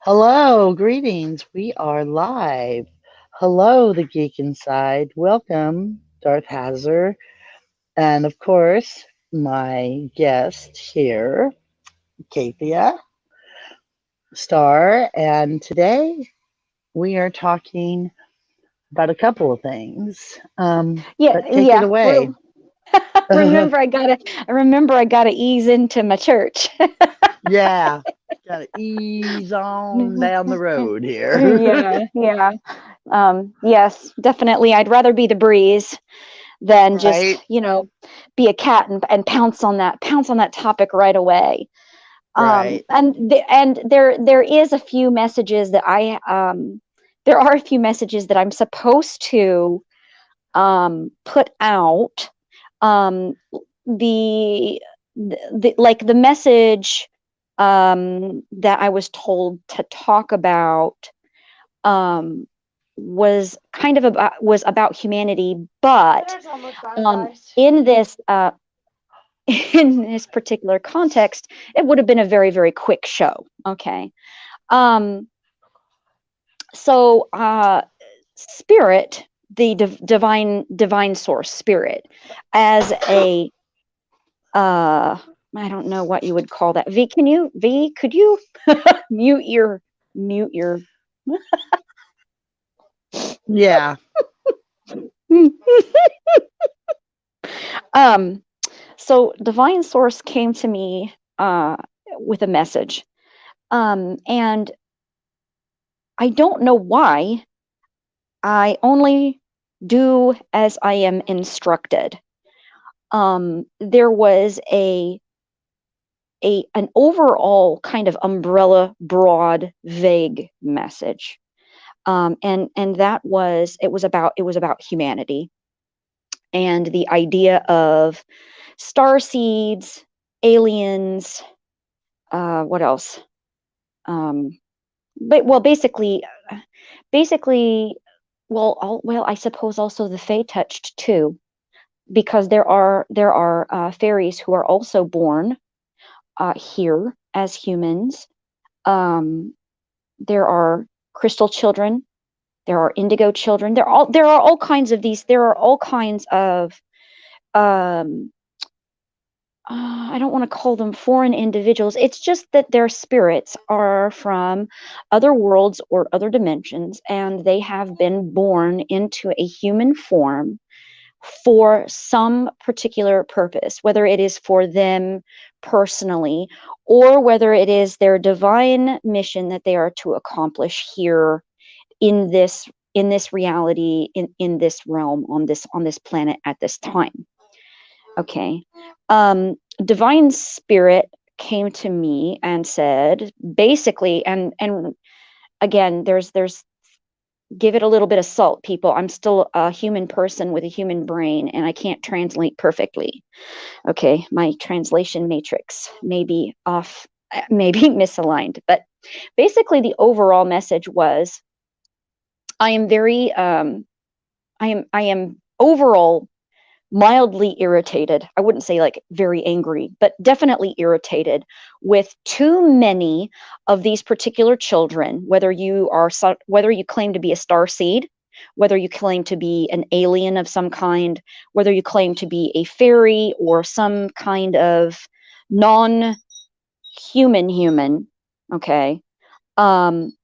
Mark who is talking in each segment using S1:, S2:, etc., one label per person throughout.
S1: Hello, greetings. We are live. Hello, the geek inside. Welcome, Darth Hazard, and of course, my guest here, Kaythia Star. And today we are talking about a couple of things.
S2: Yeah,
S1: But take it
S2: yeah.
S1: away.
S2: I remember I gotta ease into my church.
S1: Yeah, gotta ease on down the road here.
S2: Yeah, yeah. Yes, definitely. I'd rather be the breeze than just,
S1: Right,
S2: be a cat and pounce on that topic right away.
S1: right.
S2: And there is a few messages that there are a few messages that I'm supposed to put out. Um, the, the message that I was told to talk about um, was about humanity, but
S3: Dinner's almost done,
S2: um,
S3: guys.
S2: in this in this particular context, it would have been a very very quick show. Okay, um, so spirit, the divine source spirit, as a I don't know what you would call that. V, could you mute your mute your
S1: Yeah,
S2: um so divine source came to me with a message. And I don't know why. I only do as I am instructed. There was a an overall kind of umbrella, broad, vague message. And that was it was about humanity and the idea of star seeds, aliens, what else? Um, but well, basically, well, I suppose also the Fae touched too, because there are fairies who are also born here as humans. Um, there are crystal children. There are indigo children. There are all kinds of these. There are all kinds of um, I don't want to call them foreign individuals. It's just that their spirits are from other worlds or other dimensions, and they have been born into a human form for some particular purpose, whether it is for them personally or whether it is their divine mission that they are to accomplish here in this reality, in this realm, on this planet at this time. Okay. Divine spirit came to me and said basically, and again, there's give it a little bit of salt, people. I'm still a human person with a human brain and I can't translate perfectly. Okay, my translation matrix may be off, maybe misaligned, but basically the overall message was I am very I am overall mildly irritated. I wouldn't say like very angry, but definitely irritated with too many of these particular children, whether you claim to be a star seed, whether you claim to be an alien of some kind, whether you claim to be a fairy or some kind of non-human human, okay? Um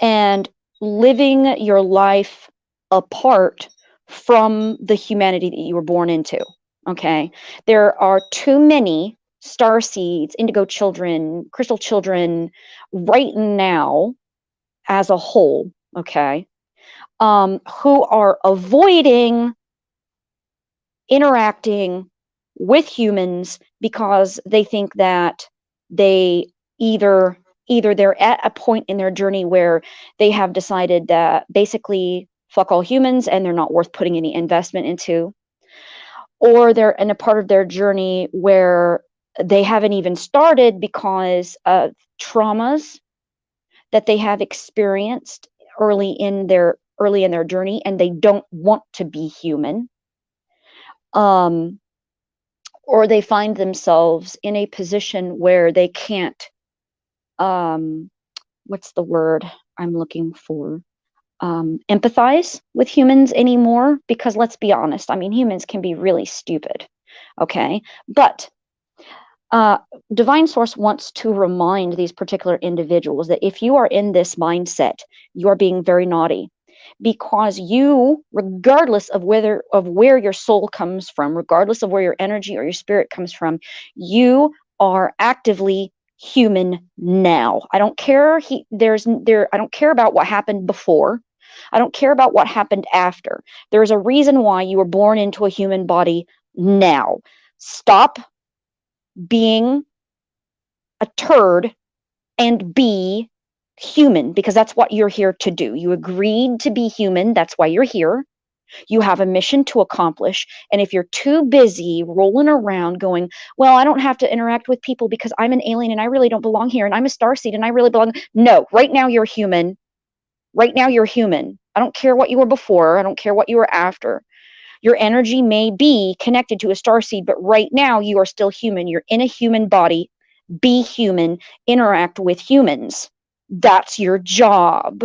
S2: and living your life apart from the humanity that you were born into. Okay. There are too many star seeds, indigo children, crystal children right now as a whole. Okay. Who are avoiding interacting with humans because they think that they either they're at a point in their journey where they have decided that basically fuck all humans and they're not worth putting any investment into, or they're in a part of their journey where they haven't even started because of traumas that they have experienced early in their journey and they don't want to be human. um or they find themselves in a position where they can't um what's the word I'm looking for? Empathize with humans anymore, because let's be honest, I mean, humans can be really stupid. Okay. But uh, divine source wants to remind these particular individuals that if you are in this mindset, you're being very naughty, because you, regardless of where your soul comes from, regardless of where your energy or your spirit comes from, you are actively human now. I don't care. I don't care about what happened before. I don't care about what happened after. There is a reason why you were born into a human body now. Stop being a turd and be human, because that's what you're here to do. You agreed to be human. That's why you're here. You have a mission to accomplish. And if you're too busy rolling around going, well, I don't have to interact with people because I'm an alien and I really don't belong here and I'm a starseed and I really belong. No, right now you're human. Right now you're human. I don't care what you were before. I don't care what you were after. Your energy may be connected to a starseed, but right now you are still human. You're in a human body. Be human, interact with humans. That's your job.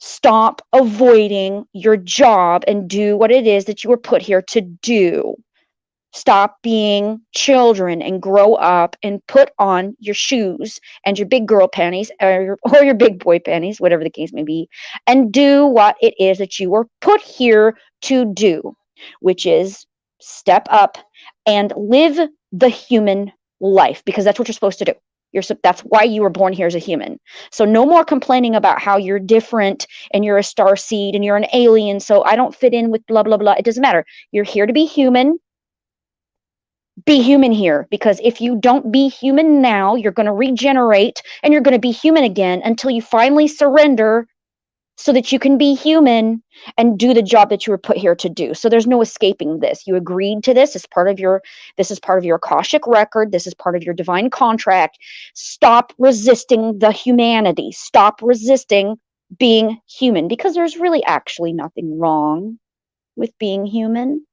S2: Stop avoiding your job and do what it is that you were put here to do. Stop being children and grow up and put on your shoes and your big girl panties, or your big boy panties, whatever the case may be, and do what it is that you were put here to do, which is step up and live the human life, because that's what you're supposed to do. That's why you were born here as a human. So no more complaining about how you're different and you're a star seed and you're an alien, so I don't fit in with blah blah blah. It doesn't matter. You're here to be human. Be human here, because if you don't be human now, you're going to regenerate and you're going to be human again until you finally surrender, so that you can be human and do the job that you were put here to do. So there's no escaping this. You agreed to this as part of your this is part of your Akashic record. This is part of your divine contract. Stop resisting the humanity. Stop resisting being human, because there's really actually nothing wrong with being human.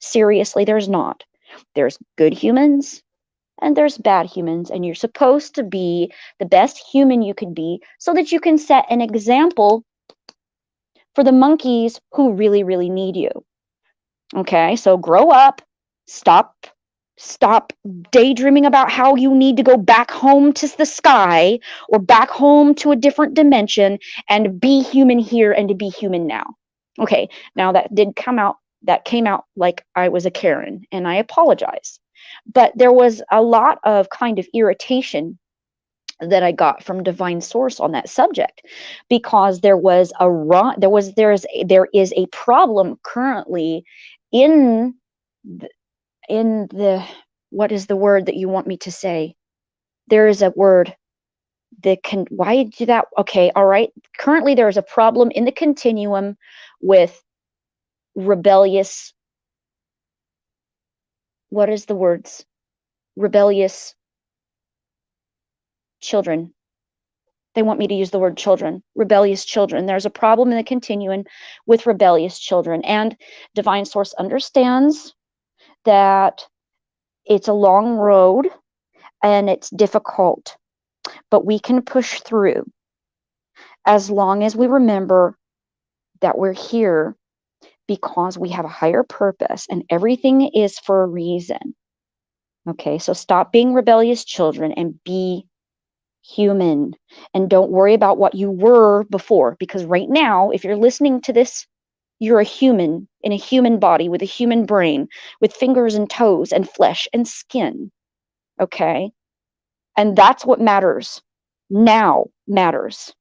S2: Seriously, there's not. There's good humans and there's bad humans, and you're supposed to be the best human you could be so that you can set an example for the monkeys who really, really need you. Okay, so grow up, stop stop daydreaming about how you need to go back home to the sky or back home to a different dimension, and be human here and to be human now. Okay, now that came out like I was a Karen, and I apologize. But there was a lot of kind of irritation that I got from divine source on that subject, because there is a problem currently in the, in the what is the word that you want me to say? There is a word that can why do that? Okay, all right. Currently there is a problem in the continuum with rebellious, what is the words? Rebellious children. They want me to use the word children, rebellious children. There's a problem in the continuum with rebellious children. And divine source understands that it's a long road and it's difficult, but we can push through as long as we remember that we're here because we have a higher purpose and everything is for a reason. Okay, so stop being rebellious children and be human, and don't worry about what you were before, because right now, if you're listening to this, you're a human in a human body with a human brain, with fingers and toes and flesh and skin. Okay, and that's what matters. Now matters,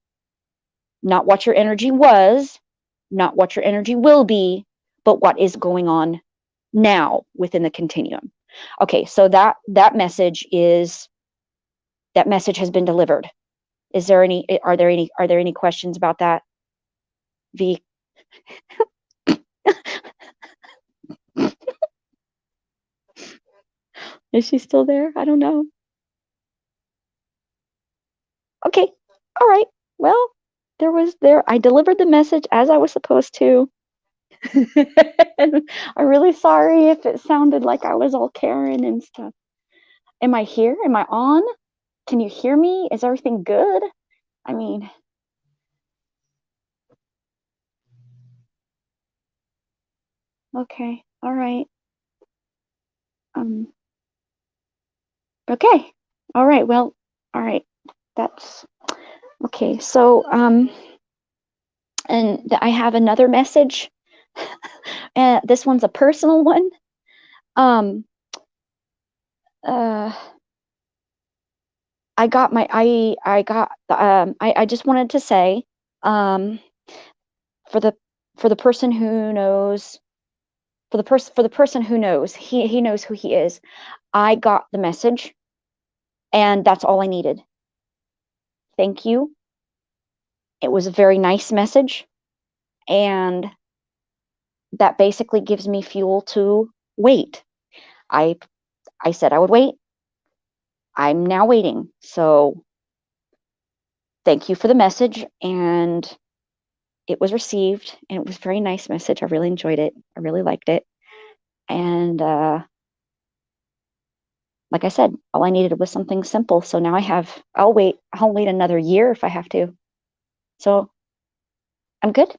S2: not what your energy was, not what your energy will be, but what is going on now within the continuum. Okay, so that message has been delivered. Are there any questions about that? V. Is she still there? I don't know. Okay. All right. Well, I delivered the message as I was supposed to. I'm really sorry if it sounded like I was all Karen and stuff. Am I here? Am I on? Can you hear me? Is everything good? I mean, okay. All right. Um, okay. All right. Well, all right. That's okay. So, and I have another message. This one's a personal one. Um, uh, I just wanted to say, um, for the for the person who knows, for the person who knows, he knows who he is. I got the message, and that's all I needed. Thank you. It was a very nice message, and that basically gives me fuel to wait. I I said I would wait. I'm now waiting. So thank you for the message, and it was received, and it was a very nice message. I really enjoyed it. I really liked it. And like I said, all I needed was something simple. So now I'll wait another year if I have to. So I'm good.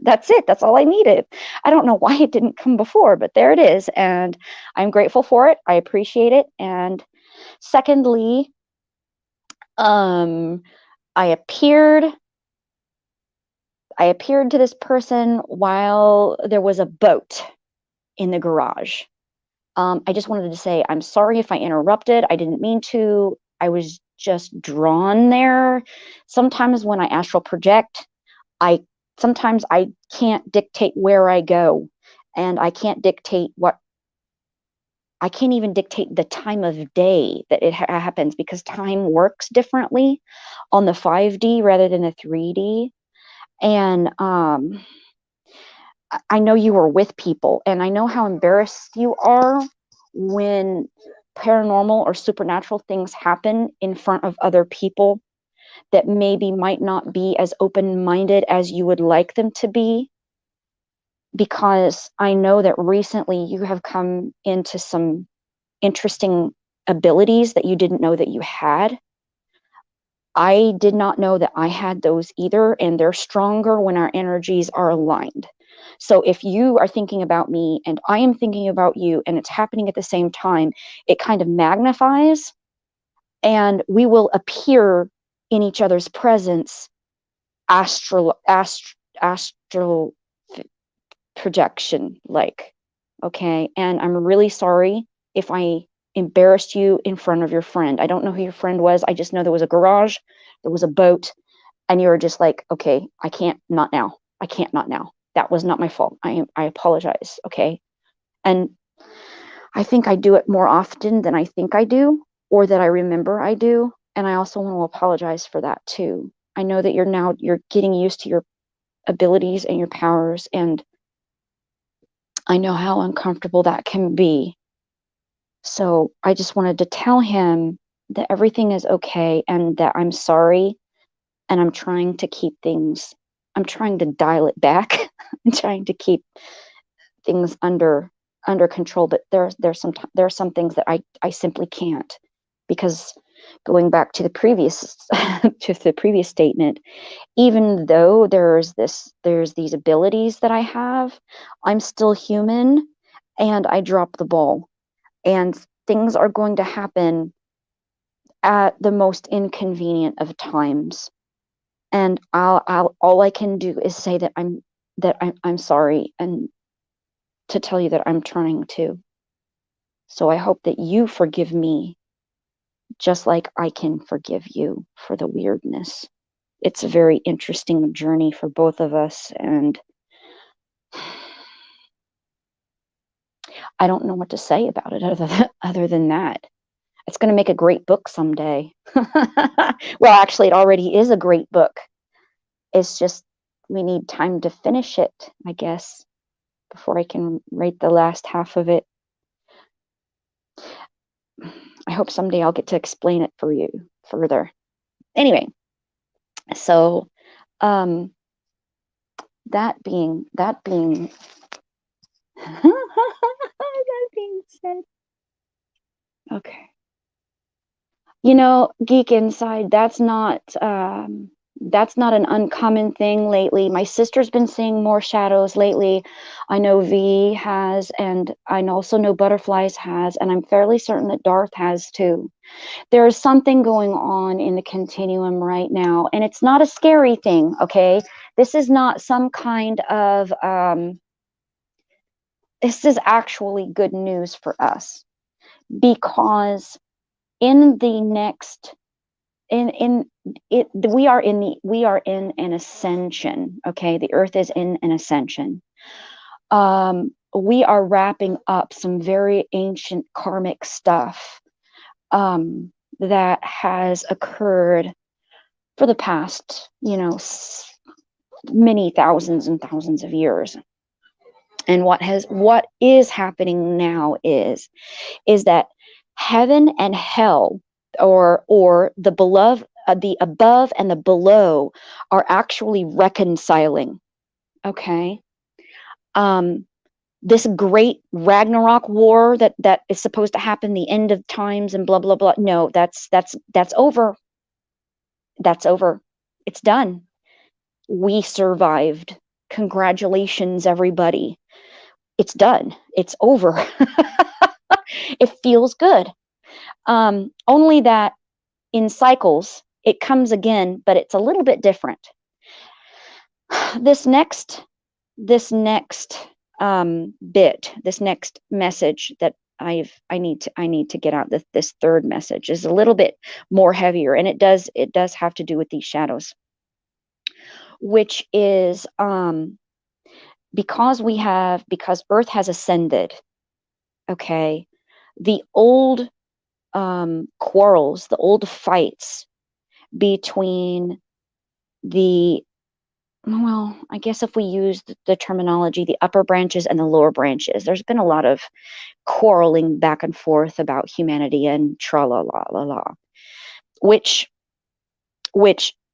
S2: That's it. That's all I needed. I don't know why it didn't come before, but there it is. And I'm grateful for it. I appreciate it. And secondly, um, I appeared I appeared to this person while there was a boat in the garage. I just wanted to say I'm sorry if I interrupted. I didn't mean to. I was just drawn there. Sometimes when I astral project, I sometimes I can't dictate where I go, and I can't even dictate the time of day that it happens because time works differently on the 5D rather than the 3D. And I know you were with people, and I know how embarrassed you are when paranormal or supernatural things happen in front of other people that maybe might not be as open minded as you would like them to be. Because I know that recently you have come into some interesting abilities that you didn't know that you had. I did not know that I had those either, and they're stronger when our energies are aligned. So if you are thinking about me and I am thinking about you and it's happening at the same time, it kind of magnifies, and we will appear in each other's presence astral projection like. Okay, and I'm really sorry if I embarrassed you in front of your friend. I don't know who your friend was. I just know there was a garage, there was a boat, and you were just like, okay, I can't, not now. I can't, not now. That was not my fault. I apologize. Okay. And I think I do it more often than I think I do, or that I remember I do. And I also want to apologize for that too. I know that you're getting used to your abilities and your powers, and I know how uncomfortable that can be. So I just wanted to tell him that everything is okay and that I'm sorry, and I'm trying to dial it back. I'm trying to keep things under control, but there are some things that I simply can't, because going back to the previous to the previous statement, even though there's these abilities that I have, I'm still human, and I drop the ball, and things are going to happen at the most inconvenient of times, and all I can do is say that I'm sorry, and to tell you that I'm trying to. So I hope that you forgive me just like I can forgive you for the weirdness. It's a very interesting journey for both of us, and I don't know what to say about it other than that. It's going to make a great book someday. Well, actually, it already is a great book. It's just we need time to finish it, I guess, before I can write the last half of it. I hope someday I'll get to explain it for you further. Anyway, so um that being that being said, okay. Geek Inside, that's not an uncommon thing lately. My sister's been seeing more shadows lately. I know V has, and I also know Butterflies has, and I'm fairly certain that Darth has too. There is something going on in the continuum right now, and it's not a scary thing, okay? This is not some kind of this is actually good news for us, because in the next in it we are in an ascension. Okay, the earth is in an ascension. We are wrapping up some very ancient karmic stuff that has occurred for the past, many thousands and thousands of years. And what is happening now is that heaven and hell, or the beloved, the above and the below, are actually reconciling. Okay. um this great Ragnarok war that is supposed to happen, the end of times and blah blah blah, no, that's over. That's over. It's done. We survived. Congratulations, everybody. It's done. It's over. It feels good. Only that in cycles, it comes again, but it's a little bit different. This next, this next message that I need to get out. This third message is a little bit more heavier, and it does have to do with these shadows, which is because Earth has ascended. Okay, the old quarrels, the old fights between the, well, I guess if we use the terminology, the upper branches and the lower branches, there's been a lot of quarreling back and forth about humanity and tra la la la la, which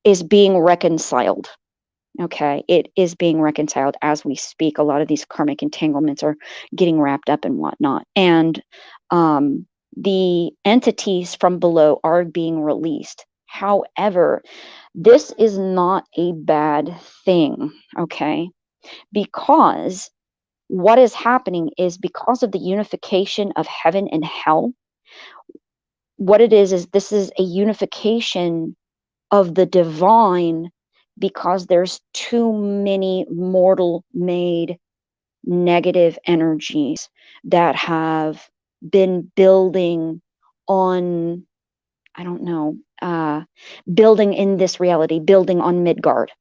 S2: is being reconciled. Okay, it is being reconciled as we speak. A lot of these karmic entanglements are getting wrapped up and whatnot, and the entities from below are being released. However, this is not a bad thing, okay? Because what is happening is, because of the unification of heaven and hell, what it is this is a unification of the divine, because there's too many mortal made negative energies that have been building on, I don't know, building in this reality, building on Midgard.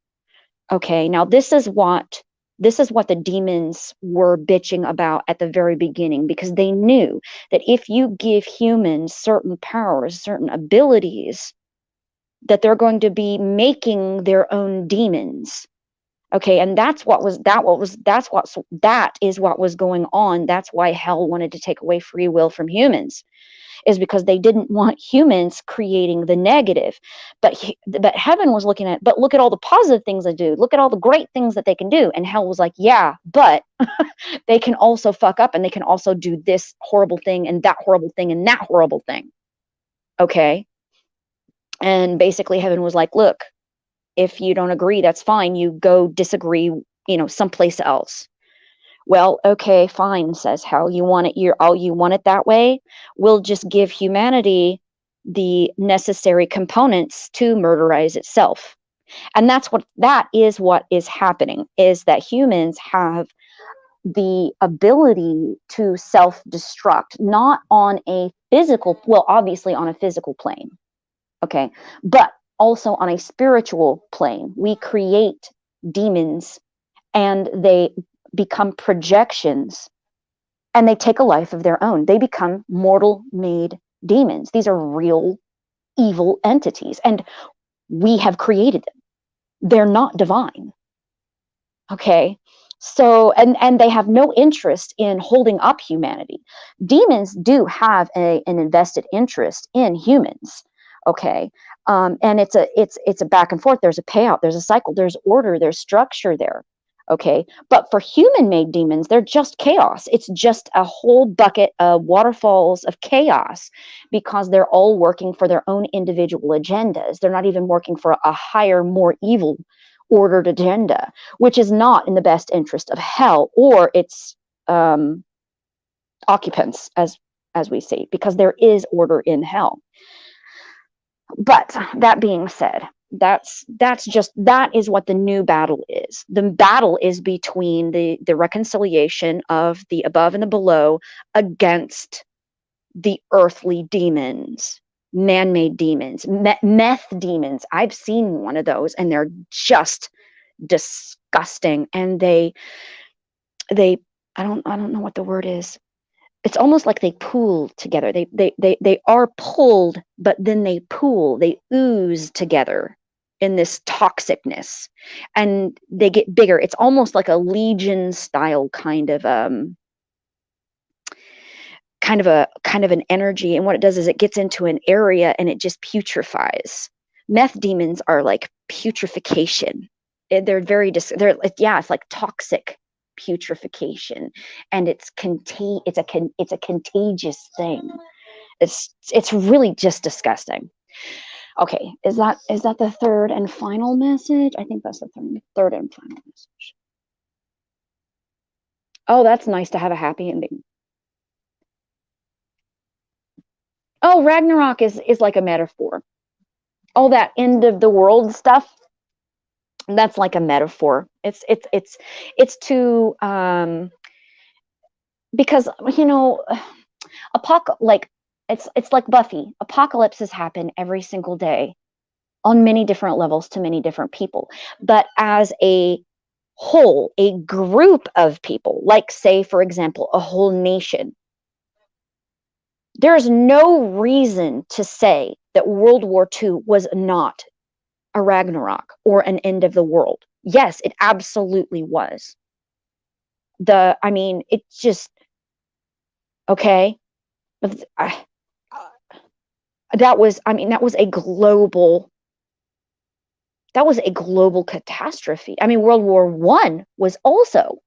S2: Okay, now this is what the demons were bitching about at the very beginning, because they knew that if you give humans certain powers, certain abilities, that they're going to be making their own demons. Okay, and that is what was going on. That's why hell wanted to take away free will from humans, is because they didn't want humans creating the negative. But heaven was looking at, but look at all the positive things they do. Look at all the great things that they can do. And hell was like, yeah, but they can also fuck up, and they can also do this horrible thing and that horrible thing and that horrible thing. Okay. And basically heaven was like, look, if you don't agree, that's fine. You go disagree, someplace else. Well, okay, fine, says hell. You want it that way? We'll just give humanity the necessary components to murderize itself. And that is what is happening, is that humans have the ability to self-destruct, not on a physical, well, obviously on a physical plane, okay, but also on a spiritual plane. We create demons, and they become projections, and they take a life of their own. They become mortal made demons. These are real evil entities, and we have created them. They're not divine. Okay. So, and they have no interest in holding up humanity. Demons do have an invested interest in humans. Okay. And it's a back and forth. There's a payout, there's a cycle, there's order, there's structure there. Okay. But for human made demons, they're just chaos. It's just a whole bucket of waterfalls of chaos because they're all working for their own individual agendas. They're not even working for a higher, more evil ordered agenda, which is not in the best interest of hell or its um, occupants, as we see, because there is order in hell. But that being said, that is what the new battle is. The battle is between the reconciliation of the above and the below against the earthly demons, man-made demons, meth demons. I've seen one of those, and they're just disgusting. And they I don't know what the word is. It's almost like they pool together. They are pulled, but then they pool, they ooze together in this toxicness, and they get bigger. It's almost like a legion style kind of an energy. And what it does is it gets into an area and it just putrefies. Meth demons are like putrefaction. They're they're yeah, it's like toxic putrefaction, and it's a contagious thing. It's really just disgusting. Okay, is that the third and final message? I think that's the third and final message. Oh, that's nice to have a happy ending. Oh, Ragnarok is like a metaphor. All that end of the world stuff, that's like a metaphor. It's to because like it's like Buffy. Apocalypses happen every single day on many different levels to many different people. But as a whole, a group of people, like say for example, a whole nation, there's no reason to say that World War II was not a Ragnarok or an end of the world. Yes, it absolutely was. I mean, it's just okay. That was a global catastrophe. I mean, World War One was also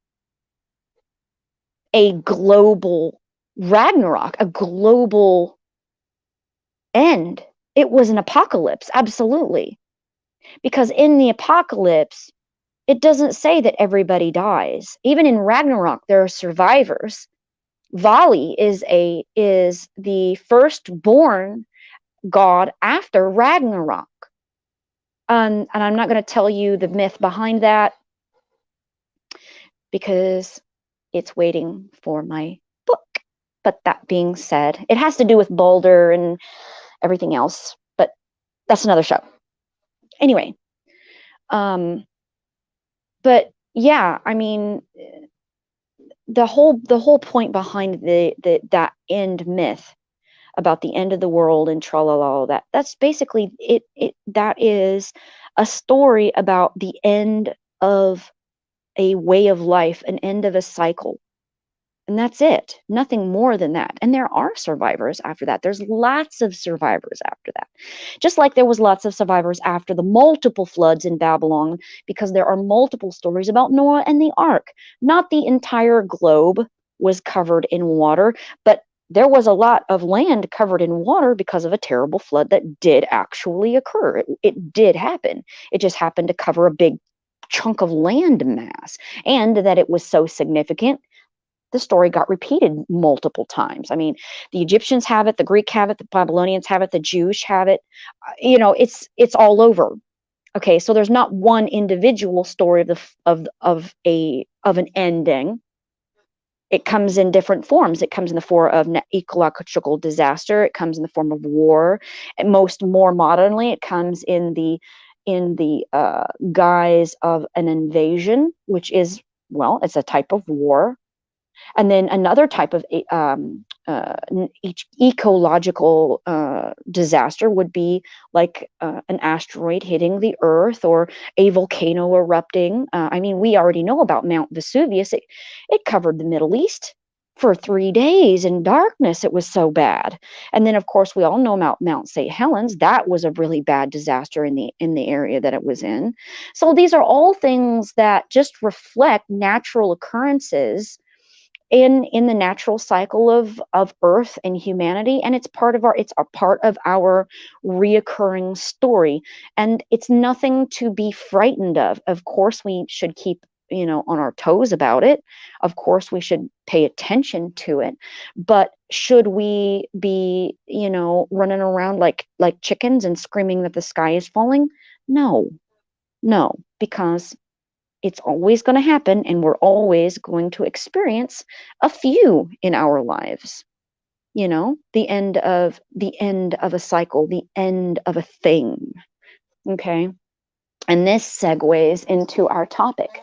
S2: a global Ragnarok, a global end. It was an apocalypse, absolutely. Because in the apocalypse, it doesn't say that everybody dies. Even in Ragnarok, there are survivors. Vali is the firstborn god after Ragnarok. And I'm not going to tell you the myth behind that because it's waiting for my book. But that being said, it has to do with Balder and everything else. But that's another show. Anyway, um, but yeah, I mean, the whole point behind that end myth about the end of the world and tra la la, that's basically it that is a story about the end of a way of life, an end of a cycle. And that's it. Nothing more than that. And there are survivors after that. There's lots of survivors after that. Just like there was lots of survivors after the multiple floods in Babylon, because there are multiple stories about Noah and the ark. Not the entire globe was covered in water, but there was a lot of land covered in water because of a terrible flood that did actually occur. It did happen. It just happened to cover a big chunk of land mass, and that it was so significant the story got repeated multiple times. I mean, the Egyptians have it, the Greek have it, the Babylonians have it, the Jewish have it. It's all over. Okay, so there's not one individual story of an ending. It comes in different forms. It comes in the form of ecological disaster. It comes in the form of war. And more modernly, it comes in the guise of an invasion, which is, well, it's a type of war. And then another type of ecological disaster would be like an asteroid hitting the Earth or a volcano erupting. I mean, we already know about Mount Vesuvius. It covered the Middle East for 3 days in darkness. It was so bad. And then, of course, we all know Mount St. Helens. That was a really bad disaster in the area that it was in. So these are all things that just reflect natural occurrences in the natural cycle of Earth and humanity, and it's a part of our reoccurring story, and it's nothing to be frightened of. Of course, we should keep on our toes about it. Of course, we should pay attention to it, but should we be running around like chickens and screaming that the sky is falling? No, no, because it's always going to happen, and we're always going to experience a few in our lives. The end of a cycle, the end of a thing. Okay. And this segues into our topic.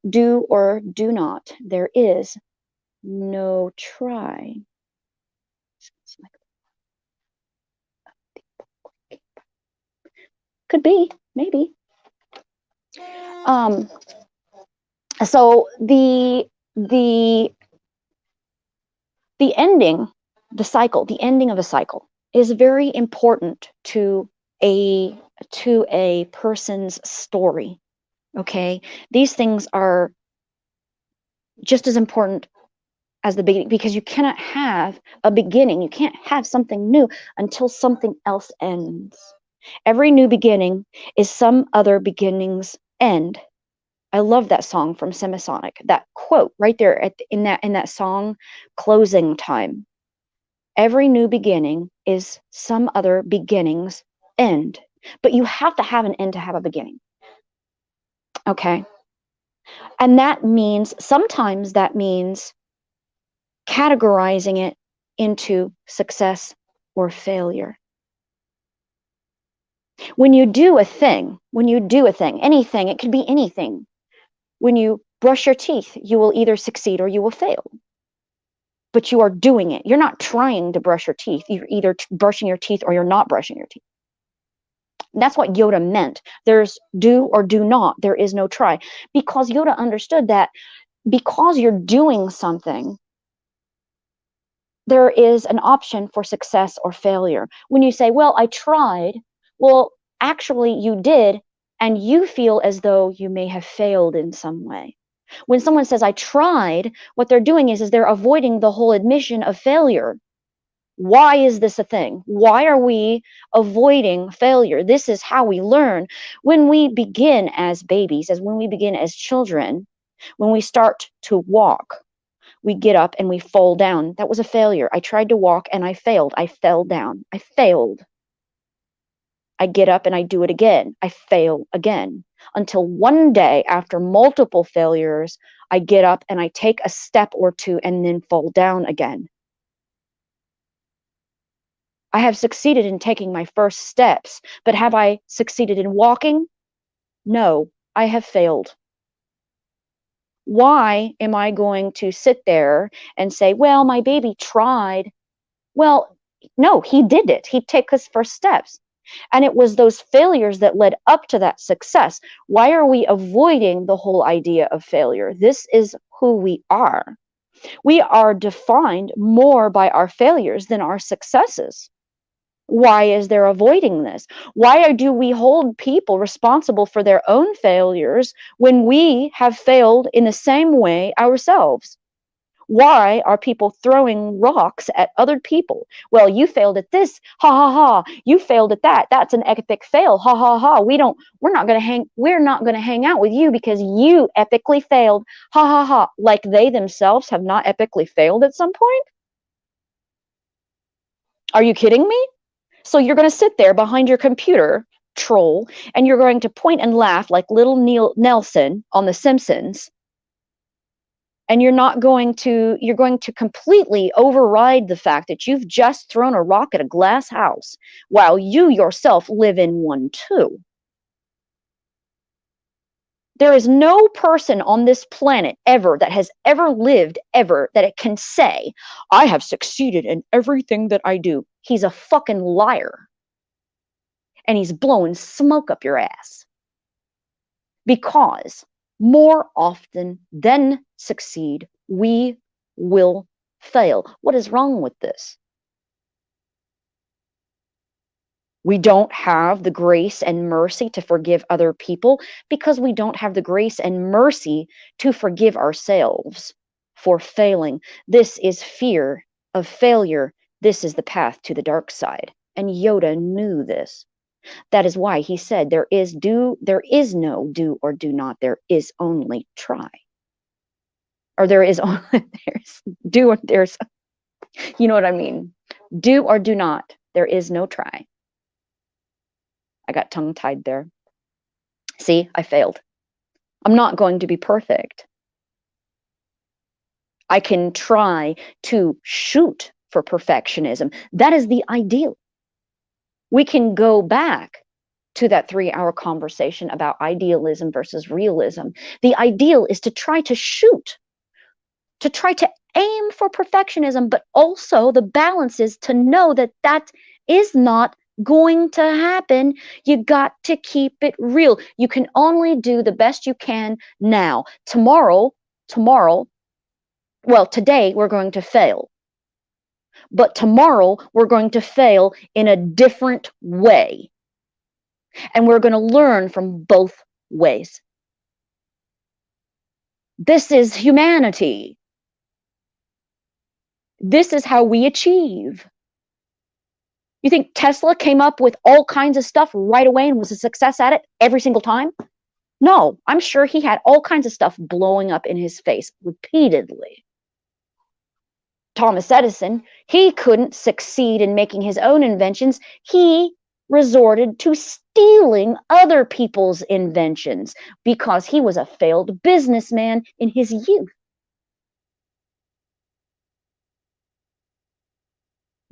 S2: Do or do not. There is no try. Could be, maybe. Um, so the ending, the ending of a cycle is very important to a person's story. Okay, these things are just as important as the beginning, because you cannot have a beginning, you can't have something new until something else ends. Every new beginning is some other beginning's end. I love that song from Semisonic. That quote right there in that song, Closing Time. Every new beginning is some other beginning's end. But you have to have an end to have a beginning. Okay? And sometimes that means categorizing it into success or failure. When you do a thing, anything, it could be anything. When you brush your teeth, you will either succeed or you will fail. But you are doing it. You're not trying to brush your teeth. You're either brushing your teeth or you're not brushing your teeth. That's what Yoda meant. There's do or do not. There is no try. Because Yoda understood that because you're doing something, there is an option for success or failure. When you say, well, I tried, well, actually you did, and you feel as though you may have failed in some way. When someone says, I tried, what they're doing is they're avoiding the whole admission of failure. Why is this a thing? Why are we avoiding failure? This is how we learn. When we begin as babies, when we begin as children, when we start to walk, we get up and we fall down. That was a failure. I tried to walk and I failed. I fell down. I failed. I get up and I do it again. I fail again. Until one day, after multiple failures, I get up and I take a step or two and then fall down again. I have succeeded in taking my first steps, but have I succeeded in walking? No, I have failed. Why am I going to sit there and say, well, my baby tried? Well, no, he did it. He took his first steps. And it was those failures that led up to that success. Why are we avoiding the whole idea of failure? This is who we are. We are defined more by our failures than our successes. Why is there avoiding this? Why do we hold people responsible for their own failures when we have failed in the same way ourselves? Why are people throwing rocks at other people? Well, you failed at this. Ha ha ha. You failed at that. That's an epic fail. Ha ha ha. We're not going to hang out with you because you epically failed. Ha ha ha. Like they themselves have not epically failed at some point? Are you kidding me? So you're going to sit there behind your computer, troll, and you're going to point and laugh like little Nelson on The Simpsons. And you're going to completely override the fact that you've just thrown a rock at a glass house while you yourself live in one too. There is no person on this planet ever that has ever lived ever that it can say, I have succeeded in everything that I do. He's a fucking liar. And he's blowing smoke up your ass. Because more often than succeed, we will fail. What is wrong with this? We don't have the grace and mercy to forgive other people because we don't have the grace and mercy to forgive ourselves for failing. This is fear of failure. This is the path to the dark side. And Yoda knew this. That is why he said there is no do or do not. There is only try. Or there is only there's do or there's you know what I mean? Do or do not. There is no try. I got tongue tied there. See, I failed. I'm not going to be perfect. I can try to shoot for perfectionism. That is the ideal. We can go back to that 3-hour conversation about idealism versus realism. The ideal is to try to shoot, to try to aim for perfectionism, but also the balance is to know that that is not going to happen. You got to keep it real. You can only do the best you can now. Well, today we're going to fail, but tomorrow we're going to fail in a different way. And we're going to learn from both ways. This is humanity. This is how we achieve. You think Tesla came up with all kinds of stuff right away and was a success at it every single time? No, I'm sure he had all kinds of stuff blowing up in his face repeatedly. Thomas Edison, he couldn't succeed in making his own inventions. He resorted to stealing other people's inventions because he was a failed businessman in his youth.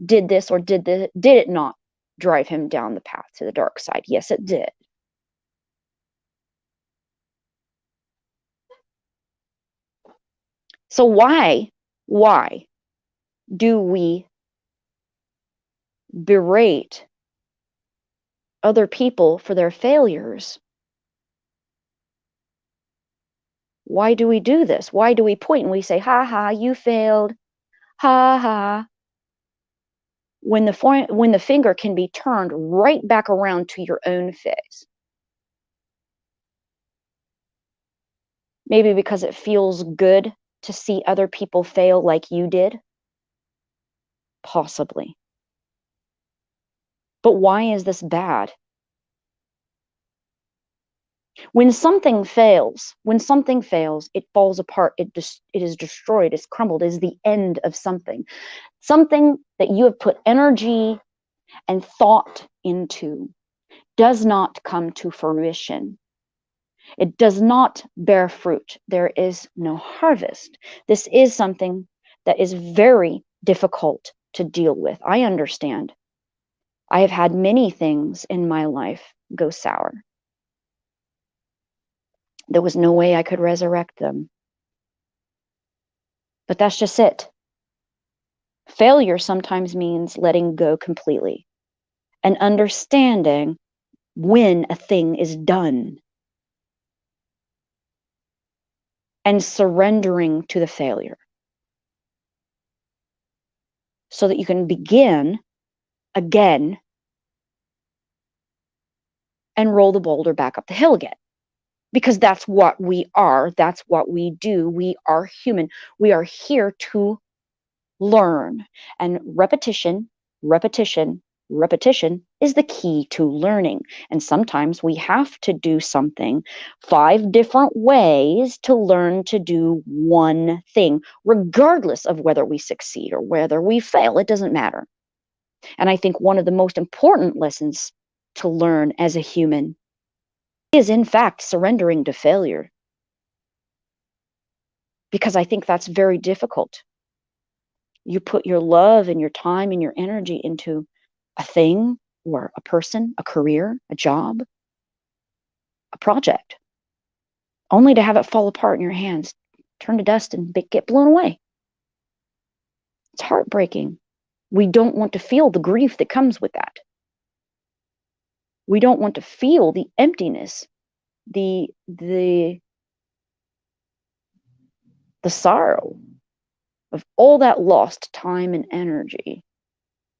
S2: Did it not drive him down the path to the dark side? Yes, it did. So why do we berate other people for their failures? Why do we do this? Why do we point and we say, ha ha, you failed, ha ha, when the finger can be turned right back around to your own face? Maybe because it feels good to see other people fail like you did? Possibly. But why is this bad? When something fails, it falls apart, it is destroyed, it's crumbled, it is the end of something. Something that you have put energy and thought into does not come to fruition. It does not bear fruit. There is no harvest. This is something that is very difficult to deal with. I understand. I have had many things in my life go sour. There was no way I could resurrect them. But that's just it. Failure sometimes means letting go completely and understanding when a thing is done and surrendering to the failure so that you can begin again and roll the boulder back up the hill again. Because that's what we are. That's what we do. We are human. We are here to learn. And repetition is the key to learning. And sometimes we have to do something 5 different ways to learn to do one thing, regardless of whether we succeed or whether we fail. It doesn't matter. And I think one of the most important lessons to learn as a human is, in fact, surrendering to failure. Because I think that's very difficult. You put your love and your time and your energy into a thing or a person, a career, a job, a project, only to have it fall apart in your hands, turn to dust and get blown away. It's heartbreaking. We don't want to feel the grief that comes with that. We don't want to feel the emptiness, the sorrow. of all that lost time and energy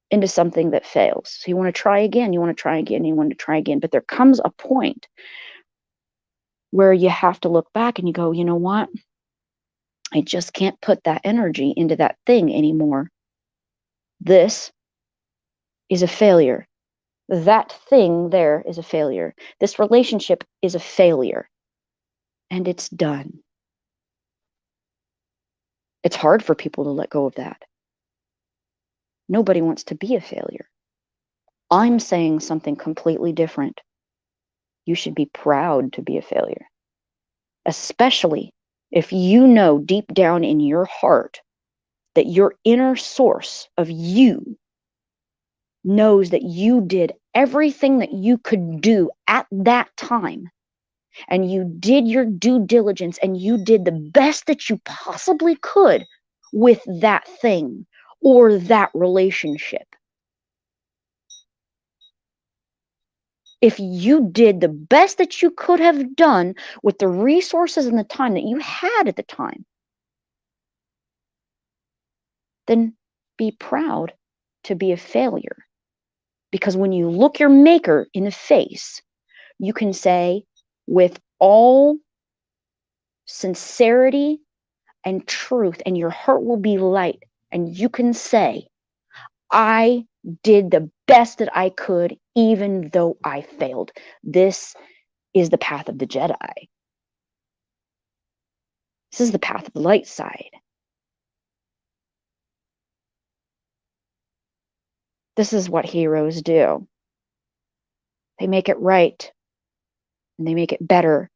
S2: into something that fails. So you want to try again, you want to try again, you want to try again. But there comes a point where you have to look back and you go, you know what? I just can't put that energy into that thing anymore. This is a failure. That thing there is a failure. This relationship is a failure. And it's done. It's hard for people to let go of that. Nobody wants to be a failure. I'm saying something completely different. You should be proud to be a failure, especially if you know deep down in your heart that your inner source of you knows that you did everything that you could do at that time, and you did your due diligence and you did the best that you possibly could with that thing or that relationship. If you did the best that you could have done with the resources and the time that you had at the time, then be proud to be a failure. Because when you look your maker in the face, you can say with all sincerity and truth, and your heart will be light, and you can say, I did the best that I could, even though I failed. This is the path of the Jedi. This is the path of the light side. This is what heroes do. They make it right, and they make it better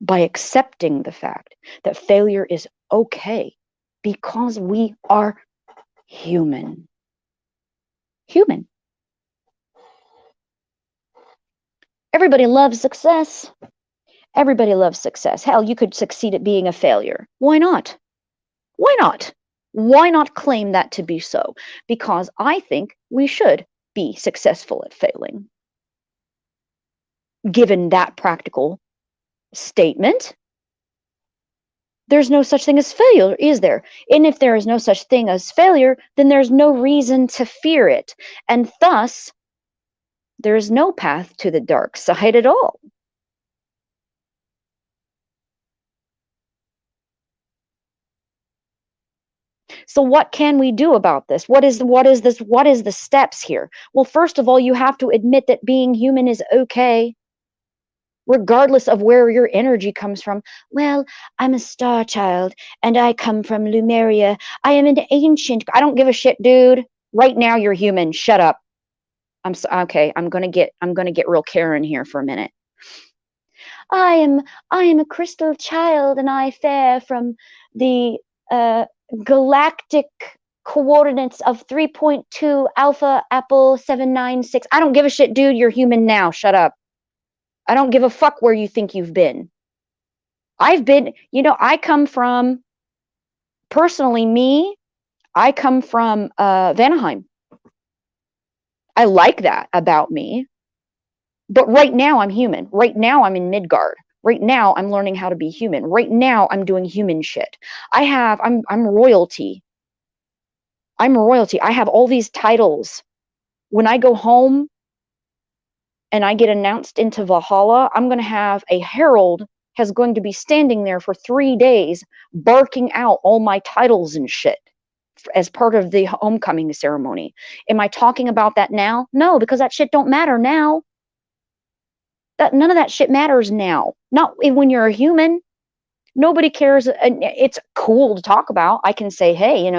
S2: by accepting the fact that failure is okay, because we are human. Human. Everybody loves success. Everybody loves success. Hell, you could succeed at being a failure. Why not? Why not? Why not claim that to be so? Because I think we should be successful at failing. Given that practical statement, there's no such thing as failure, is there? And if there is no such thing as failure, then there's no reason to fear it. And thus, there is no path to the dark side at all. So what can we do about this? What is the steps here? Well, first of all, you have to admit that being human is okay, regardless of where your energy comes from. Well, I'm a star child and I come from Lumeria. I am an ancient. I don't give a shit, dude. Right now you're human. Shut up. Okay. I'm going to get real Karen here for a minute. I am a crystal child and I fare from the galactic coordinates of 3.2 Alpha Apple 796. I don't give a shit, dude. You're human now. Shut up. I don't give a fuck where you think you've been. I come from, personally, I come from Vanaheim. I like that about me. But right now I'm human. Right now I'm in Midgard. Right now I'm learning how to be human. Right now I'm doing human shit. I'm royalty. I'm royalty. I have all these titles. When I go home and I get announced into Valhalla, I'm going to have a herald has going to be standing there for 3 days barking out all my titles and shit as part of the homecoming ceremony. Am I talking about that now? No, because that shit don't matter now. None of that shit matters now. Not when you're a human. Nobody cares. It's cool to talk about. I can say, hey,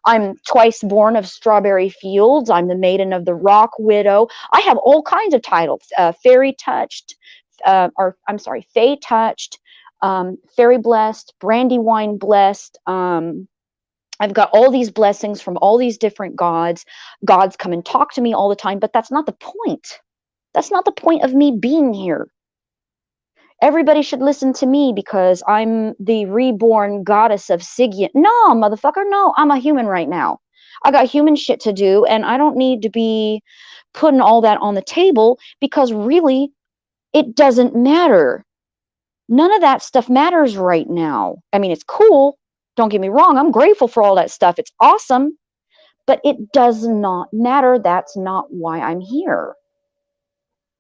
S2: I'm twice born of strawberry fields. I'm the maiden of the rock widow. I have all kinds of titles. Fairy touched, fey touched, fairy blessed, brandywine blessed. I've got all these blessings from all these different gods. Gods come and talk to me all the time, but that's not the point. That's not the point of me being here. Everybody should listen to me because I'm the reborn goddess of Sigyn. No, motherfucker, no. I'm a human right now. I got human shit to do, and I don't need to be putting all that on the table because really, it doesn't matter. None of that stuff matters right now. I mean, it's cool. Don't get me wrong, I'm grateful for all that stuff. It's awesome, but it does not matter. That's not why I'm here.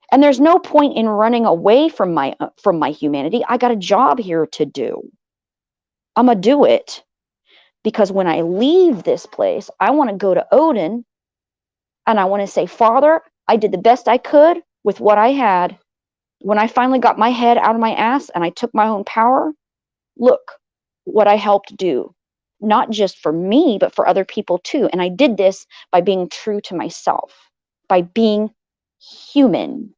S2: And there's no point in running away from my humanity. I got a job here to do. I'm gonna do it, because when I leave this place, I want to go to Odin and I want to say, Father, I did the best I could with what I had. When I finally got my head out of my ass and I took my own power, look what I helped do, not just for me, but for other people too. And I did this by being true to myself, by being human.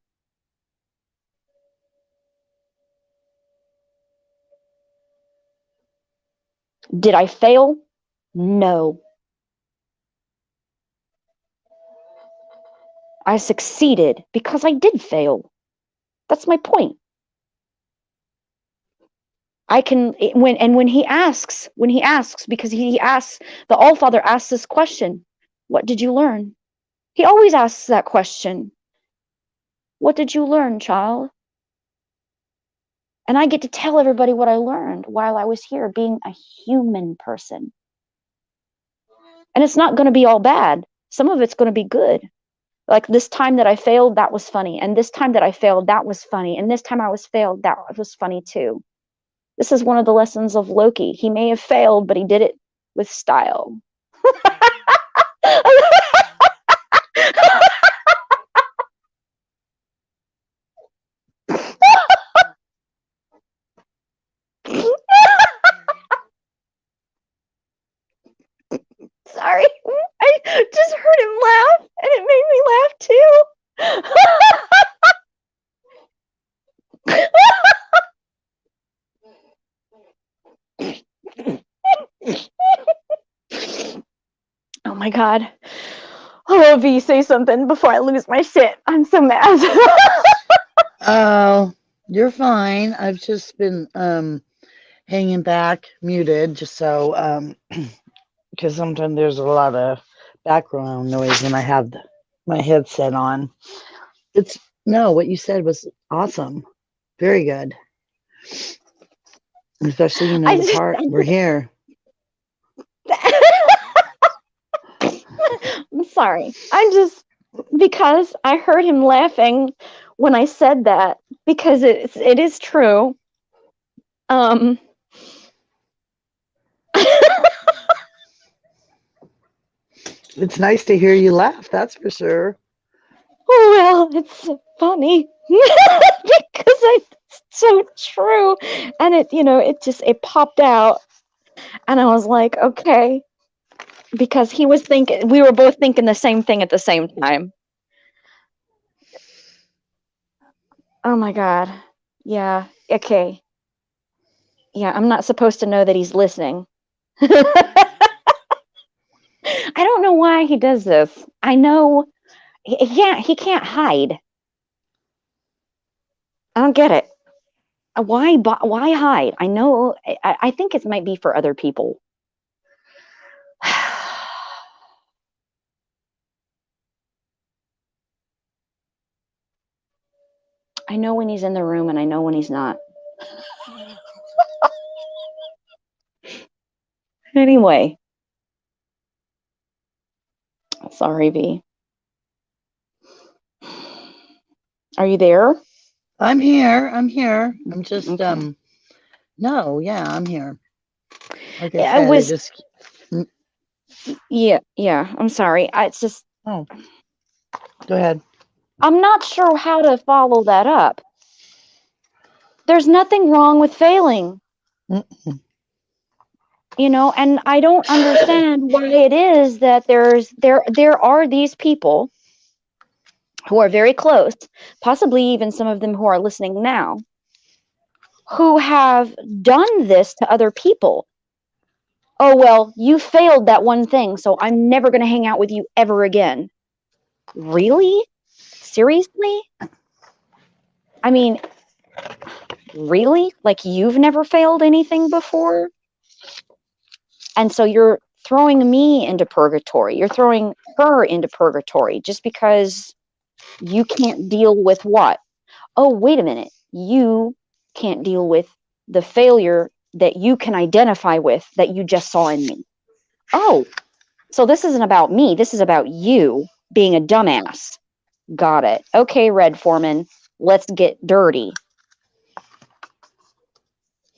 S2: Did I fail? No. I succeeded because I did fail. That's my point. I can when he asks, because he asks, the All-Father asks this question, what did you learn? He always asks that question. What did you learn, child? And I get to tell everybody what I learned while I was here being a human person. And it's not going to be all bad. Some of it's going to be good. Like this time that I failed, that was funny. And this time that I failed, that was funny. And this time I was failed, that was funny too. This is one of the lessons of Loki. He may have failed, but he did it with style. Sorry. I just heard him laugh and it made me laugh too. Oh my God. Oh, V, say something before I lose my shit. I'm so mad.
S1: Oh, you're fine. I've just been hanging back, muted, just so because sometimes there's a lot of background noise when I have my headset on. It's no, what you said was awesome. Very good. Especially, the part we're here.
S2: I'm sorry. Because I heard him laughing when I said that, because it is true.
S1: It's nice to hear you laugh, that's for sure.
S2: Well, it's funny because it's so true, and it popped out, and I was like, okay, because we were both thinking the same thing at the same time. Oh my God. Yeah. Okay. Yeah, I'm not supposed to know that he's listening. I don't know why he does this. I know he can't hide. I don't get it. Why hide? I know. I think it might be for other people. I know when he's in the room and I know when he's not. Anyway. Sorry, V. Are you there?
S1: I'm here. I'm just
S2: Okay.
S1: no, yeah, I'm here. Like I
S2: I
S1: said, I
S2: was
S1: just
S2: yeah, I'm sorry. It's just
S1: oh, go ahead.
S2: I'm not sure how to follow that up. There's nothing wrong with failing.
S1: Mm-mm.
S2: And I don't understand why it is that there are these people who are very close, possibly even some of them who are listening now, who have done this to other people. Oh, well, you failed that one thing, so I'm never going to hang out with you ever again. Really? Seriously? I mean, really? Like you've never failed anything before? And so you're throwing me into purgatory. You're throwing her into purgatory just because you can't deal with what? Oh, wait a minute. You can't deal with the failure that you can identify with that you just saw in me. Oh, so this isn't about me. This is about you being a dumbass. Got it. Okay, Red Foreman, let's get dirty.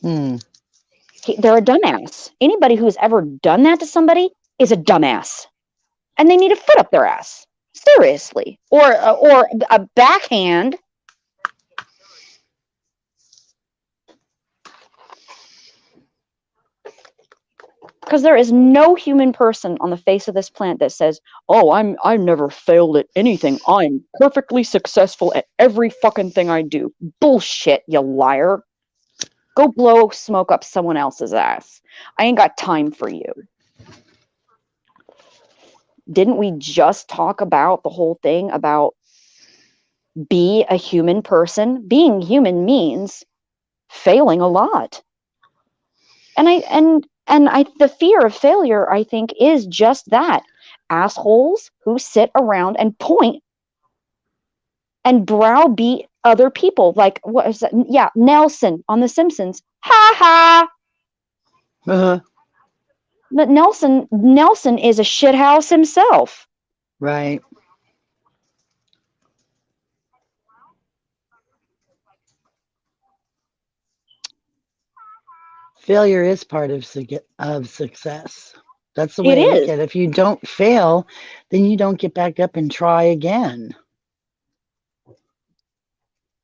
S1: Hmm.
S2: They're a dumbass. Anybody who's ever done that to somebody is a dumbass. And they need a foot up their ass. Seriously. Or a backhand. Because there is no human person on the face of this planet that says, "Oh, I've never failed at anything. I'm perfectly successful at every fucking thing I do." Bullshit, you liar. Go blow smoke up someone else's ass. I ain't got time for you. Didn't we just talk about the whole thing about be a human person? Being human means failing a lot. And the fear of failure, I think, is just that. Assholes who sit around and point and browbeat other people. Like, what is that? Yeah, Nelson on The Simpsons. Ha ha.
S1: Uh-huh.
S2: But Nelson is a shithouse himself.
S1: Right. Failure is part of success. That's the
S2: It
S1: way I look
S2: is.
S1: at it. If you don't fail, then you don't get back up and try again.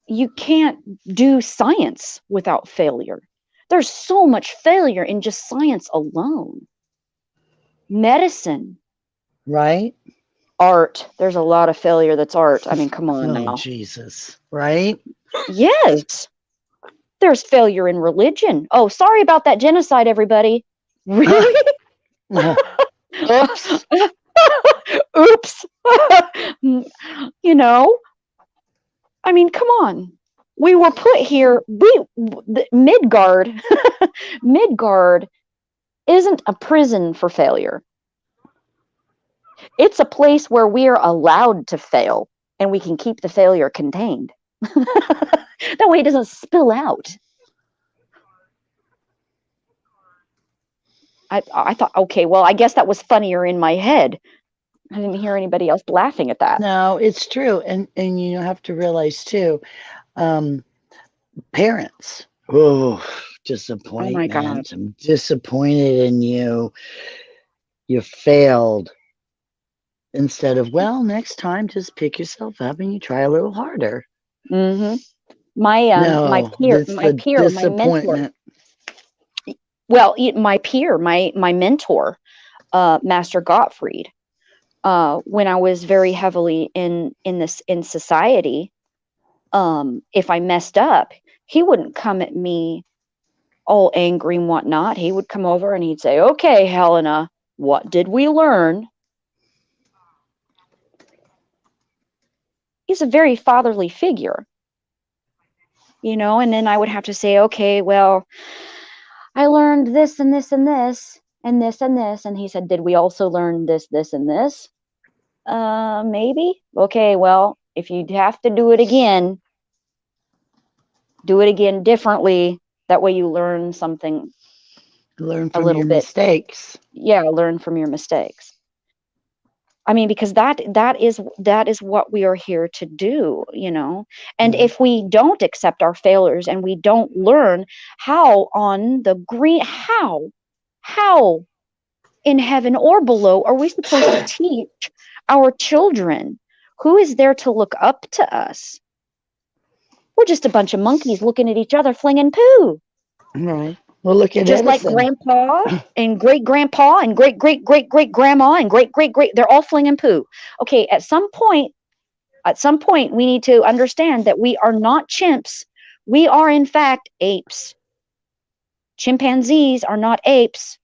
S2: You can't do science without failure. There's so much failure in just science alone. Medicine,
S1: Right?
S2: art. There's a lot of failure that's art. I mean, come on
S1: Oh,
S2: now.
S1: Jesus. Right?
S2: Yes. There's failure in religion. Oh, sorry about that genocide, everybody. Really?
S1: Oops.
S2: Oops. You know, I mean, come on. We were put here. Midgard, Midgard isn't a prison for failure. It's a place where we are allowed to fail and we can keep the failure contained. That way it doesn't spill out. I thought, okay, well, I guess that was funnier in my head. I didn't hear anybody else laughing at that.
S1: No, it's true. And you have to realize too, um, parents. Oh,
S2: Oh my God.
S1: disappointment. I'm disappointed in you. You failed. Instead of, well, next time just pick yourself up and you try a little harder.
S2: Mm-hmm. My
S1: No, that's the
S2: my mentor.
S1: disappointment.
S2: Well, my mentor, Master Gottfried. When I was very heavily in society, if I messed up, he wouldn't come at me all angry and whatnot. He would come over and he'd say, "Okay, Helena, what did we learn?" He's a very fatherly figure, and then I would have to say, "Okay, well, I learned this and this and this and this and this." And he said, "Did we also learn this, this, and this?" Maybe. Okay, well, if you have to do it again differently. That way you learn something
S1: Learn
S2: a
S1: from
S2: little
S1: your
S2: bit.
S1: mistakes.
S2: Yeah, learn from your mistakes. I mean, because that is what we are here to do. And
S1: Mm.
S2: if we don't accept our failures and we don't learn how in heaven or below are we supposed to teach our children? Who is there to look up to us? We're just a bunch of monkeys looking at each other flinging poo.
S1: Right. Well, look at
S2: Just like
S1: Edison.
S2: grandpa and great grandpa and great great great great grandma and great great great, they're all flinging poo. Okay, at some point we need to understand that we are not chimps. We are in fact apes. Chimpanzees are not apes.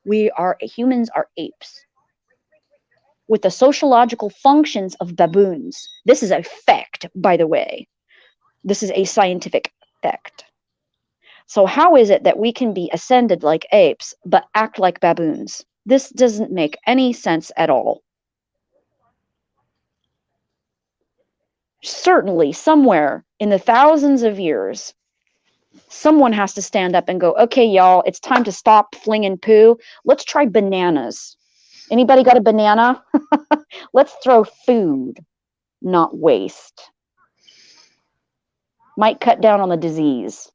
S2: Humans are apes with the sociological functions of baboons. This is a fact, by the way. This is a scientific fact. So how is it that we can be ascended like apes but act like baboons? This doesn't make any sense at all. Certainly, somewhere in the thousands of years, Someone has to stand up and go, okay, y'all, it's time to stop flinging poo. Let's try bananas. Anybody got a banana? Let's throw food, not waste. Might cut down on the disease.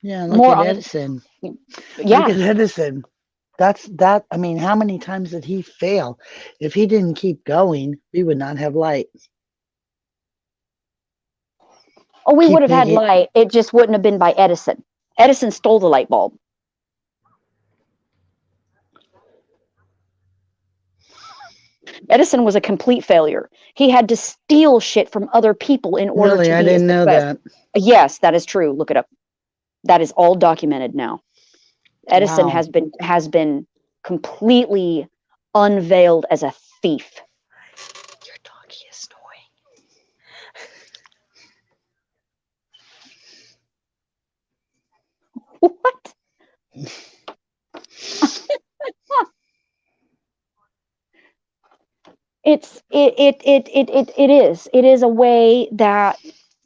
S1: Yeah, look
S2: More
S1: at
S2: on,
S1: Edison. Look
S2: yeah.
S1: at Edison. That's that. I mean, how many times did he fail? If he didn't keep going, we would not have light.
S2: Oh, we would
S1: Keep
S2: have had
S1: making.
S2: light. It just wouldn't have been by Edison. Edison stole the light bulb. Edison was a complete failure. He had to steal shit from other people in order
S1: Really,
S2: to
S1: I
S2: be a
S1: didn't know
S2: success.
S1: that.
S2: Yes, that is true. Look it up. That is all documented now. Edison
S1: Wow.
S2: has been completely unveiled as a thief.
S1: Your doggy is
S2: What? It is a way that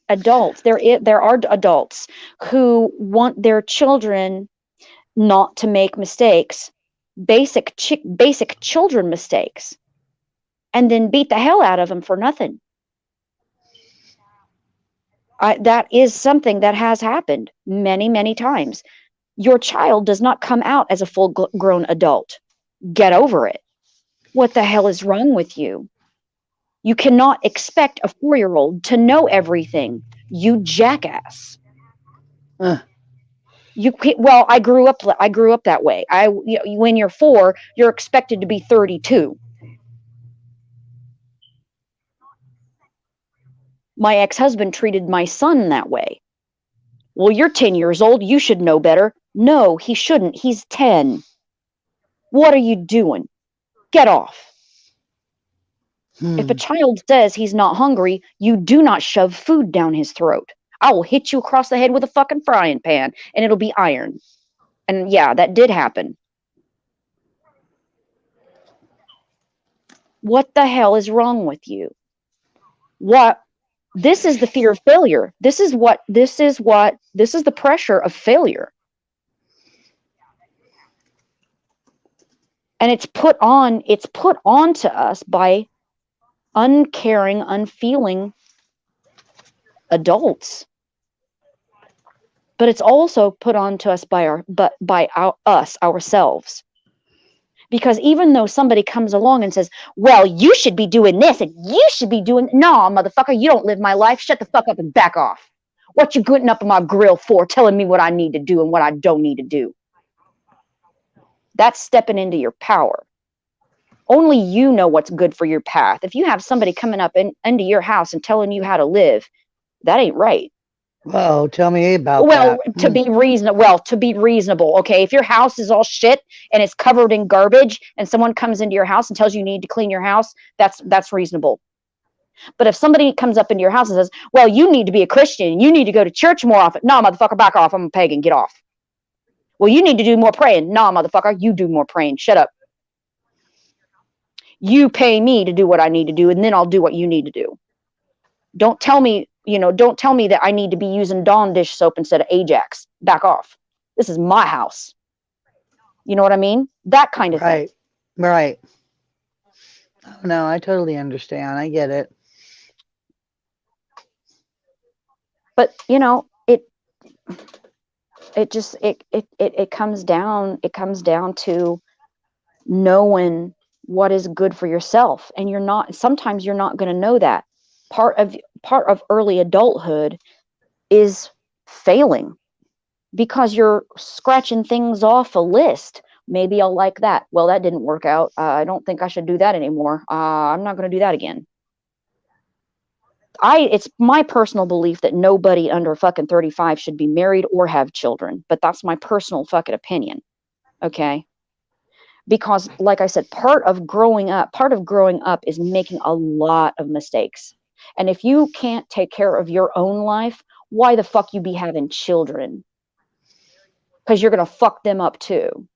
S2: adults there are adults who want their children not to make mistakes, basic children mistakes, and then beat the hell out of them for nothing. That is something that has happened many times. Your child does not come out as a full grown adult. Get over it. What the hell is wrong with you? You cannot expect a 4-year old to know everything. You jackass.
S1: Uh,
S2: You well, I grew up that way. When you're 4, you're expected to be 32. My ex-husband treated my son that way. Well, you're 10 years old, you should know better. No, he shouldn't. He's 10. What are you doing? Get off. If a
S1: hmm.
S2: child says he's not hungry, you do not shove food down his throat. I will hit you across the head with a fucking frying pan and it'll be iron. And yeah, that did happen. What the hell is wrong with you? What This is the fear of failure. This is the pressure of failure. And it's put onto us by uncaring, unfeeling adults. But it's also put onto us us ourselves. Because even though somebody comes along and says, well, you should be doing this and you should be doing, no, motherfucker, you don't live my life. Shut the fuck up and back off. What you getting up on my grill for, telling me what I need to do and what I don't need to do? That's stepping into your power. Only you know what's good for your path. If you have somebody coming up into your house and telling you how to live, that ain't right.
S1: Whoa, tell me about
S2: Well,
S1: that.
S2: to be reasonable, okay. If your house is all shit and it's covered in garbage, and someone comes into your house and tells you need to clean your house, that's reasonable. But if somebody comes up into your house and says, "Well, you need to be a Christian, you need to go to church more often," no, motherfucker, back off. I'm a pagan. Get off. Well, you need to do more praying. No, motherfucker, you do more praying. Shut up. You pay me to do what I need to do, and then I'll do what you need to do. Don't tell me that I need to be using Dawn dish soap instead of Ajax. Back off. This is my house. You know what I mean? That kind of thing.
S1: Right, right. Oh, no, I totally understand. I get it.
S2: But it just it comes down to knowing what is good for yourself, and sometimes you're not going to know that. Part of early adulthood is failing, because you're scratching things off a list. Maybe I'll like that. Well, that didn't work out. I don't think I should do that anymore. I'm not going to do that again. It's my personal belief that nobody under fucking 35 should be married or have children, but that's my personal fucking opinion. Okay? Because like I said, part of growing up is making a lot of mistakes. And if you can't take care of your own life, why the fuck you be having children? Because you're going to fuck them up too.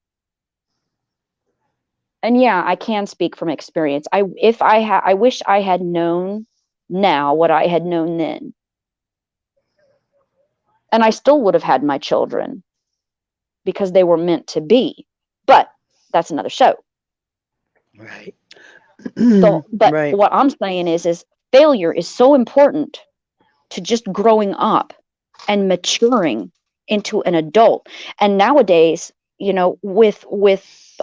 S2: And yeah, I can speak from experience. I wish I had known now what I had known then. And I still would have had my children because they were meant to be. But that's another show.
S1: Right.
S2: So, but
S1: Right.
S2: what I'm saying is failure is so important to just growing up and maturing into an adult. And nowadays, with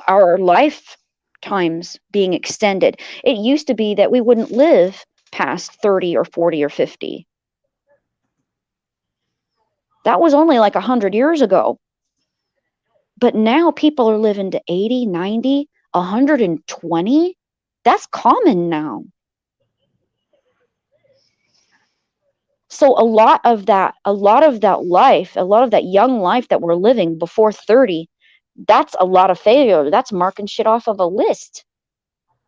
S2: our lifetimes being extended, it used to be that we wouldn't live past 30 or 40 or 50. That was only like 100 years ago. But now people are living to 80, 90, 120. That's common now. So a lot of that young life that we're living before 30, that's a lot of failure. That's marking shit off of a list.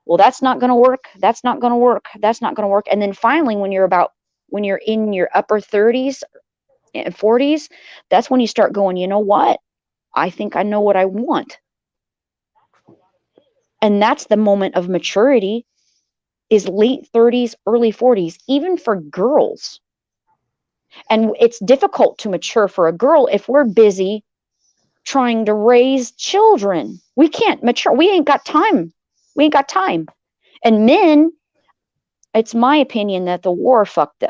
S2: Well, that's not going to work. That's not going to work. That's not going to work. And then finally, when you're in your upper 30s and 40s, that's when you start going, you know what? I think I know what I want. And that's the moment of maturity, is late 30s, early 40s, even for girls. And it's difficult to mature for a girl if we're busy trying to raise children. We can't mature. We ain't got time. We ain't got time. And men, it's my opinion that the war fucked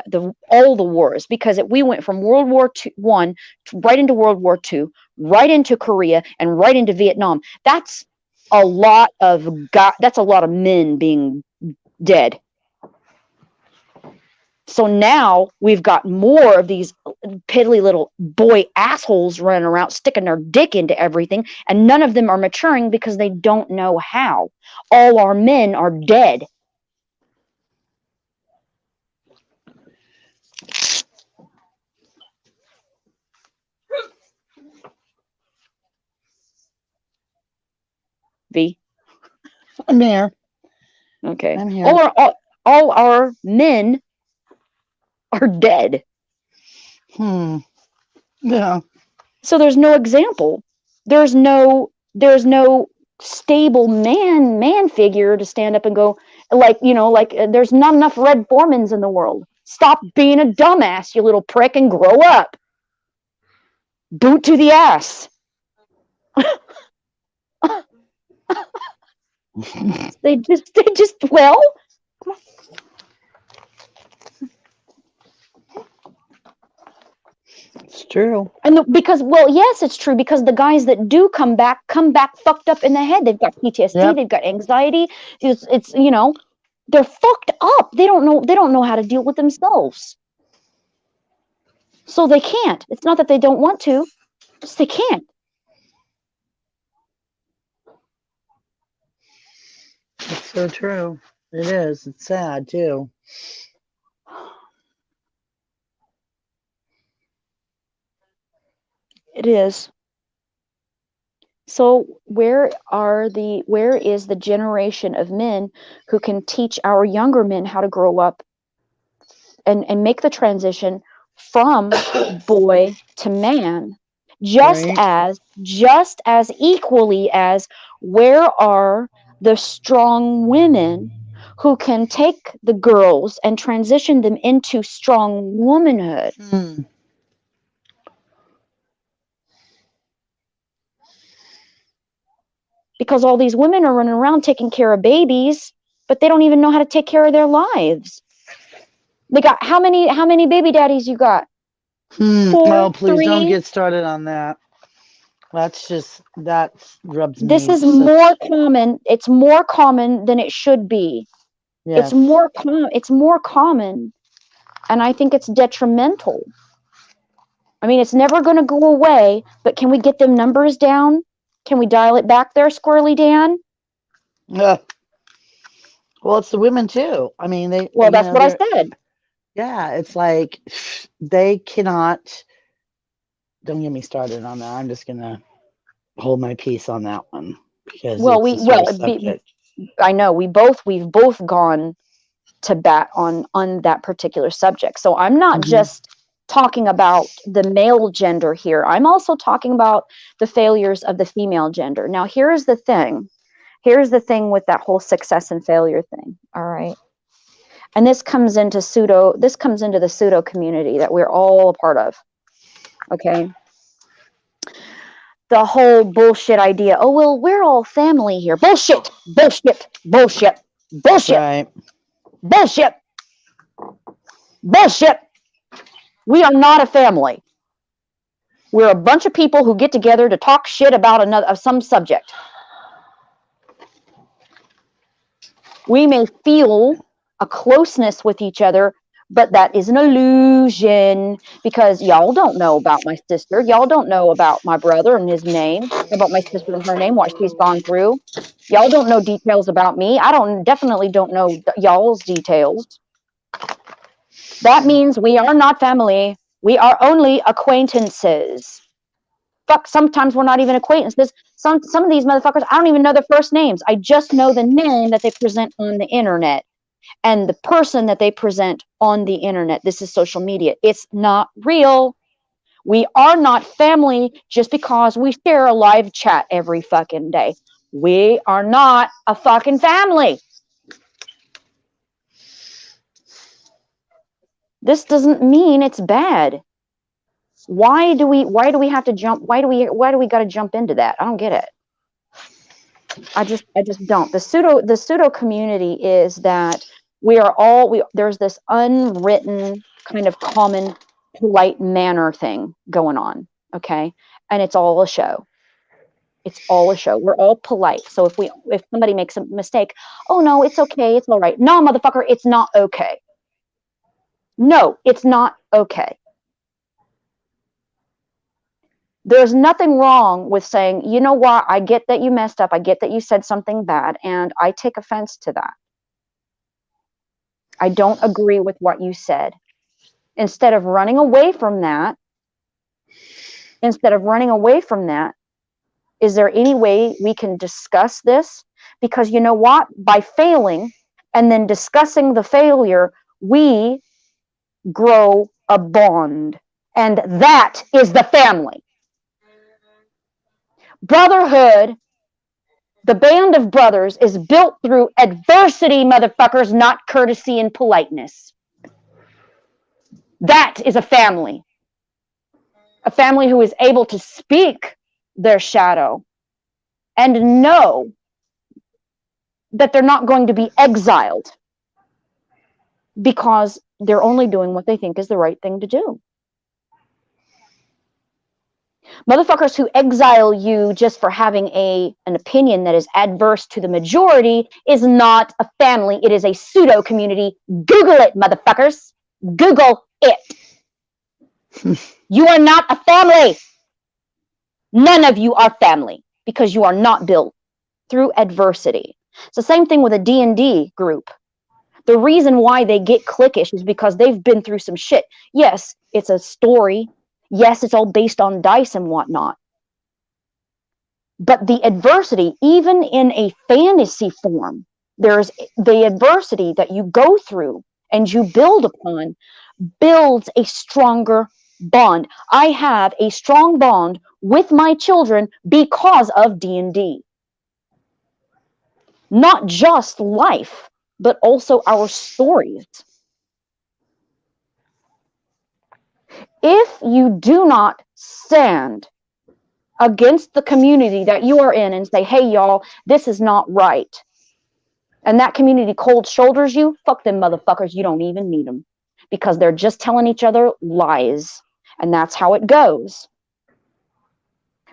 S2: all the wars, because we went from World War One right into World War Two, right into Korea, and right into Vietnam. That's a lot of that's a lot of men being dead. So now we've got more of these piddly little boy assholes running around sticking their dick into everything, and none of them are maturing because they don't know how. All our men are dead. V.
S1: I'm here.
S2: Okay.
S1: I'm here.
S2: All our men are dead.
S1: Hmm. Yeah.
S2: So there's no example. There's no stable man figure to stand up and go, there's not enough Red Formans in the world. Stop being a dumbass, you little prick, and grow up. Boot to the ass. They just well,
S1: It's true.
S2: because, well, yes, it's true, because the guys that do come back fucked up in the head. They've got PTSD,
S1: Yep.
S2: they've got anxiety. It's they're fucked up. They don't know how to deal with themselves. So they can't. It's not that they don't want to, just they can't.
S1: It's so true. It is. It's sad too.
S2: It is. So where is the generation of men who can teach our younger men how to grow up and make the transition from boy to man,
S1: Right.
S2: just as equally as where are the strong women who can take the girls and transition them into strong womanhood?
S1: Hmm.
S2: Because all these women are running around taking care of babies, but they don't even know how to take care of their lives. They got how many baby daddies you got?
S1: Hmm.
S2: Four,
S1: Oh, please don't
S2: three?
S1: get started on that. That rubs
S2: This
S1: me
S2: is more
S1: such.
S2: common. It's more common than it should be. It's
S1: Yes.
S2: more it's more common, and I think it's detrimental. I mean, it's never going to go away, but can we get them numbers down? Can we dial it back there, Squirrely Dan?
S1: Uh, well, it's the women too. I mean,
S2: Well, that's what I
S1: they're,
S2: said.
S1: yeah, it's like they cannot. Don't get me started on that. I'm just gonna hold my peace on that one because
S2: Well,
S1: it's
S2: we
S1: a sore
S2: well,
S1: subject.
S2: I know we've both gone to bat on that particular subject. So I'm not
S1: Hmm.
S2: just talking about the male gender here. I'm also talking about the failures of the female gender. Now, here's the thing. Here's the thing with that whole success and failure thing, all right? And this comes into the pseudo community that we're all a part of, okay? The whole bullshit idea, oh, well, we're all family here. Bullshit, bullshit, bullshit, bullshit,
S1: Right.
S2: bullshit, bullshit. We are not a family. We're a bunch of people who get together to talk shit about some subject. We may feel a closeness with each other, but that is an illusion, because y'all don't know about my sister. Y'all don't know about my brother and his name, about my sister and her name, what she's gone through. Y'all don't know details about me. I definitely don't know y'all's details. That means we are not family. We are only acquaintances. Fuck, sometimes we're not even acquaintances. Some of these motherfuckers, I don't even know their first names. I just know the name that they present on the internet and the person that they present on the internet. This is social media. It's not real. We are not family just because we share a live chat every fucking day. We are not a fucking family. This doesn't mean it's bad. Why do we have to jump? Why do we got to jump into that? I don't get it. I just don't. The pseudo community is that there's this unwritten kind of common polite manner thing going on, okay? And it's all a show. It's all a show. We're all polite. So if somebody makes a mistake, oh no, it's okay, it's all right. No, motherfucker, it's not okay. No, it's not okay. There's nothing wrong with saying, you know what, I get that you messed up, I get that you said something bad, and I take offense to that. I don't agree with what you said. Instead of running away from that, is there any way we can discuss this? Because you know what? By failing and then discussing the failure, we grow a bond. And that is the family. Brotherhood, the band of brothers, is built through adversity, motherfuckers, not courtesy and politeness. That is a family. A family who is able to speak their shadow and know that they're not going to be exiled because they're only doing what they think is the right thing to do. Motherfuckers who exile you just for having an opinion that is adverse to the majority is not a family. It is a pseudo community. Google it, motherfuckers. Google it. You are not a family. None of you are family because you are not built through adversity. It's the same thing with a D&D group. The reason why they get cliquish is because they've been through some shit. Yes, it's a story. Yes, it's all based on dice and whatnot. But the adversity, even in a fantasy form, there's the adversity that you go through and you build upon builds a stronger bond. I have a strong bond with my children because of D&D. Not just life, but also our stories. If you do not stand against the community that you are in and say, hey, y'all, this is not right, and that community cold shoulders you, fuck them motherfuckers, you don't even need them, because they're just telling each other lies, and that's how it goes.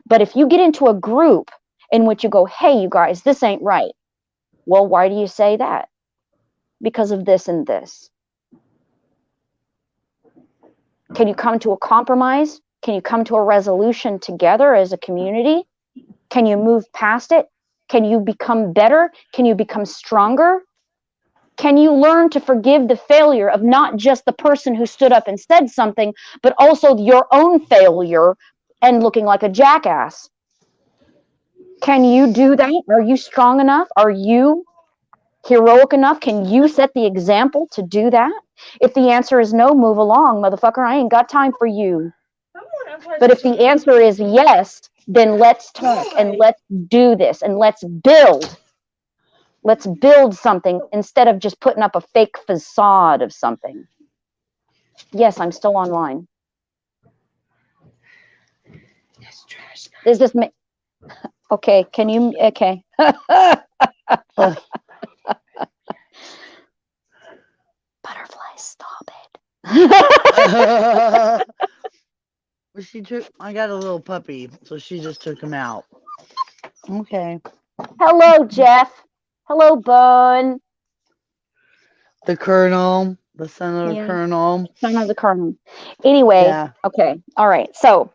S2: But if you get into a group in which you go, hey, you guys, this ain't right. Well, why do you say that? Because of this and this. Can you come to a compromise? Can you come to a resolution together as a community? Can you move past it? Can you become better? Can you become stronger? Can you learn to forgive the failure of not just the person who stood up and said something, but also your own failure and looking like a jackass? Can you do that? Are you strong enough? Are you heroic enough? Can you set the example to do that? If the answer is no, move along, motherfucker. I ain't got time for you. But if the answer is yes, then let's talk and let's do this and let's build. Let's build something instead of just putting up a fake facade of something. Yes, I'm still online. Is this me? Okay, can you? Okay. Butterflies, stop it.
S1: She took. I got a little puppy, so she just took him out. Okay.
S2: Hello, Jeff. Hello, Bun.
S1: The colonel, the son of the
S2: Yeah,
S1: colonel.
S2: son of the colonel. Anyway,
S1: Yeah.
S2: okay, all right. So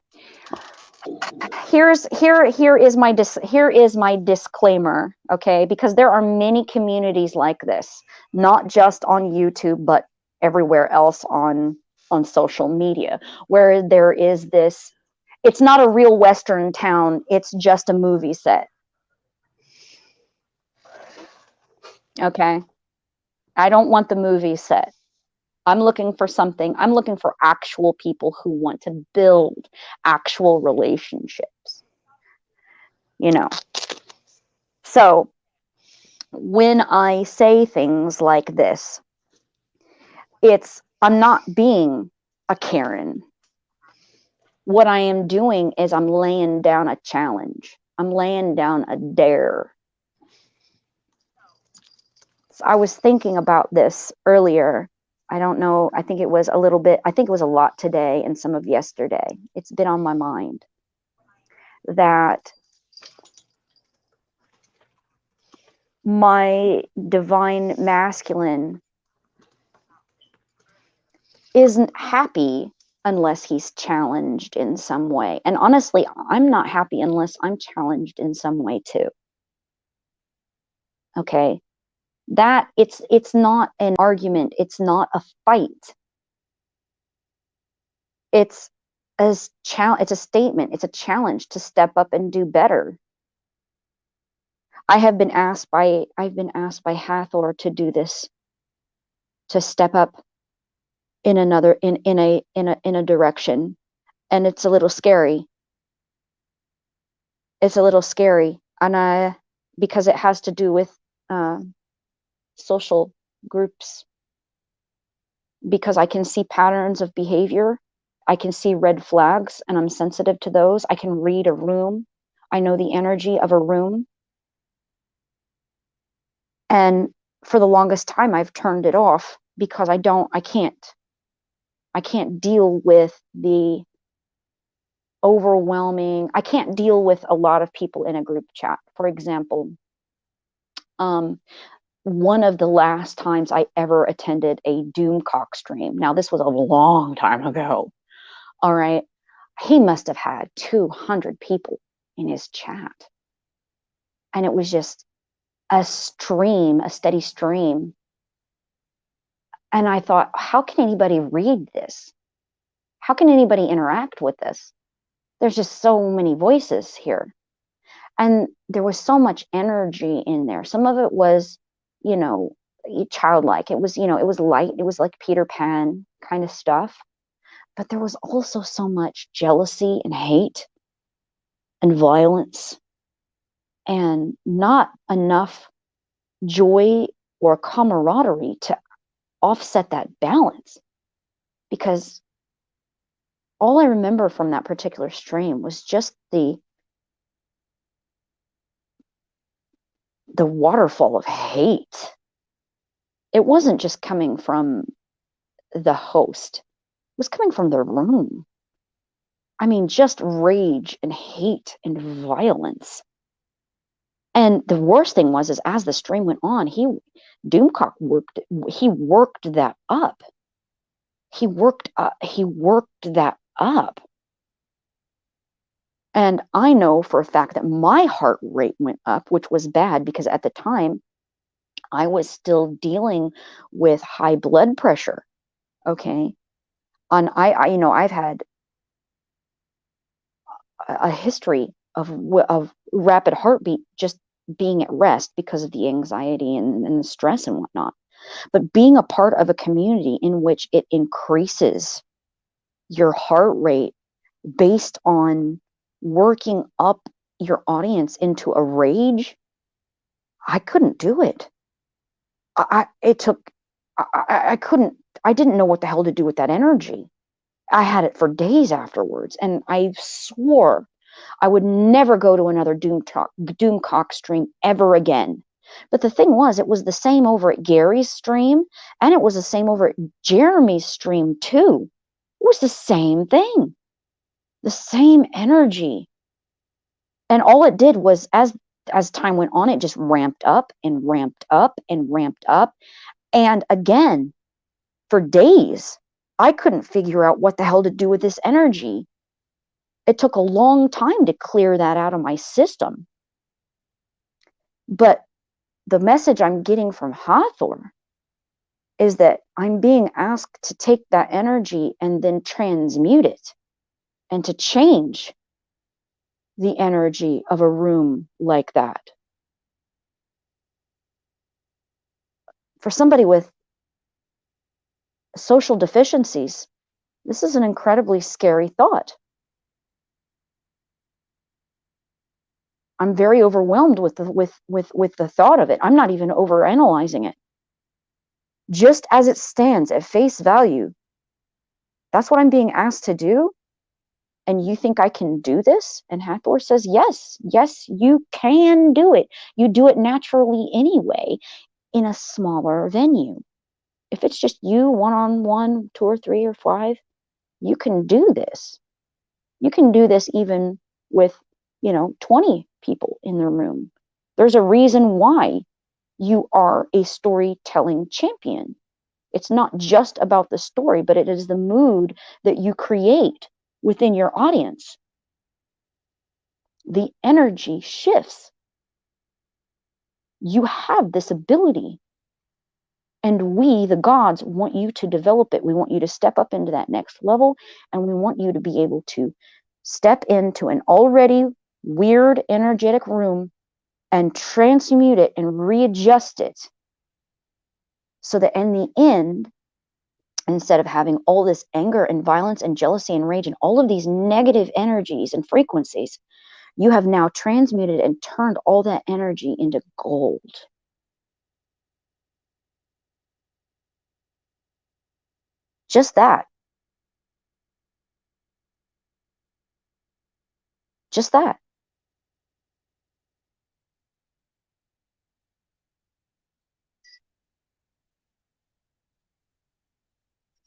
S2: here is my disclaimer, okay? Because there are many communities like this, not just on YouTube, but everywhere else on social media, where there is this. It's not a real Western town. It's just a movie set. Okay, I don't want the movie set. I'm looking for something. I'm looking for actual people who want to build actual relationships. You know. So when I say things like this, I'm not being a Karen. What I am doing is I'm laying down a challenge. I'm laying down a dare. So I was thinking about this earlier. I don't know. I think it was a little bit, I think it was a lot today and some of yesterday. It's been on my mind that my divine masculine isn't happy unless he's challenged in some way. And honestly, I'm not happy unless I'm challenged in some way too. Okay? That it's not an argument, it's not a fight. It's it's a statement, it's a challenge to step up and do better. I've been asked by Hathor to do this, to step up in another in a direction, and it's a little scary. It's a little scary, and because it has to do with uh, social groups, because I can see patterns of behavior, I can see red flags, and I'm sensitive to those. I can read a room, I know the energy of a room, and for the longest time I've turned it off because I can't deal with the overwhelming. I can't deal with a lot of people in a group chat. For example, um, one of the last times I ever attended a Doomcock stream. Now, this was a long time ago. All right. He must have had 200 people in his chat. And it was just a stream, a steady stream. And I thought, how can anybody read this? How can anybody interact with this? There's just so many voices here. And there was so much energy in there. Some of it was, you know, childlike. It was, it was light. It was like Peter Pan kind of stuff. But there was also so much jealousy and hate and violence and not enough joy or camaraderie to offset that balance. Because all I remember from that particular stream was just the waterfall of hate. It wasn't just coming from the host, it was coming from the room. I mean, just rage and hate and violence. And the worst thing was, is as the stream went on, Doomcock worked that up. He worked that up. And I know for a fact that my heart rate went up, which was bad because at the time I was still dealing with high blood pressure. Okay. And I've had a history of rapid heartbeat just being at rest because of the anxiety and the stress and whatnot. But being a part of a community in which it increases your heart rate based on working up your audience into a rage, I couldn't do it. It took, I couldn't, I didn't know what the hell to do with that energy. I had it for days afterwards, and I swore I would never go to another Doomcock stream ever again. But the thing was, it was the same over at Gary's stream, and it was the same over at Jeremy's stream too. It was the same thing, the same energy. And all it did was, as time went on, it just ramped up and ramped up and ramped up. And again, for days, I couldn't figure out what the hell to do with this energy. It took a long time to clear that out of my system. But the message I'm getting from Hathor is that I'm being asked to take that energy and then transmute it and to change the energy of a room like that. For somebody with social deficiencies, this is an incredibly scary thought. I'm very overwhelmed with the thought of it. I'm not even overanalyzing it. Just as it stands at face value, that's what I'm being asked to do. And you think I can do this? And Hathor says, yes, you can do it. You do it naturally anyway in a smaller venue. If it's just you one-on-one, 2 or 3 or 5, you can do this. You can do this even with, 20 people in the room. There's a reason why you are a storytelling champion. It's not just about the story, but it is the mood that you create within your audience. The energy shifts. You have this ability. And we, the gods, want you to develop it. We want you to step up into that next level, and we want you to be able to step into an already weird, energetic room and transmute it and readjust it so that in the end, instead of having all this anger and violence and jealousy and rage and all of these negative energies and frequencies, you have now transmuted and turned all that energy into gold. Just that. Just that.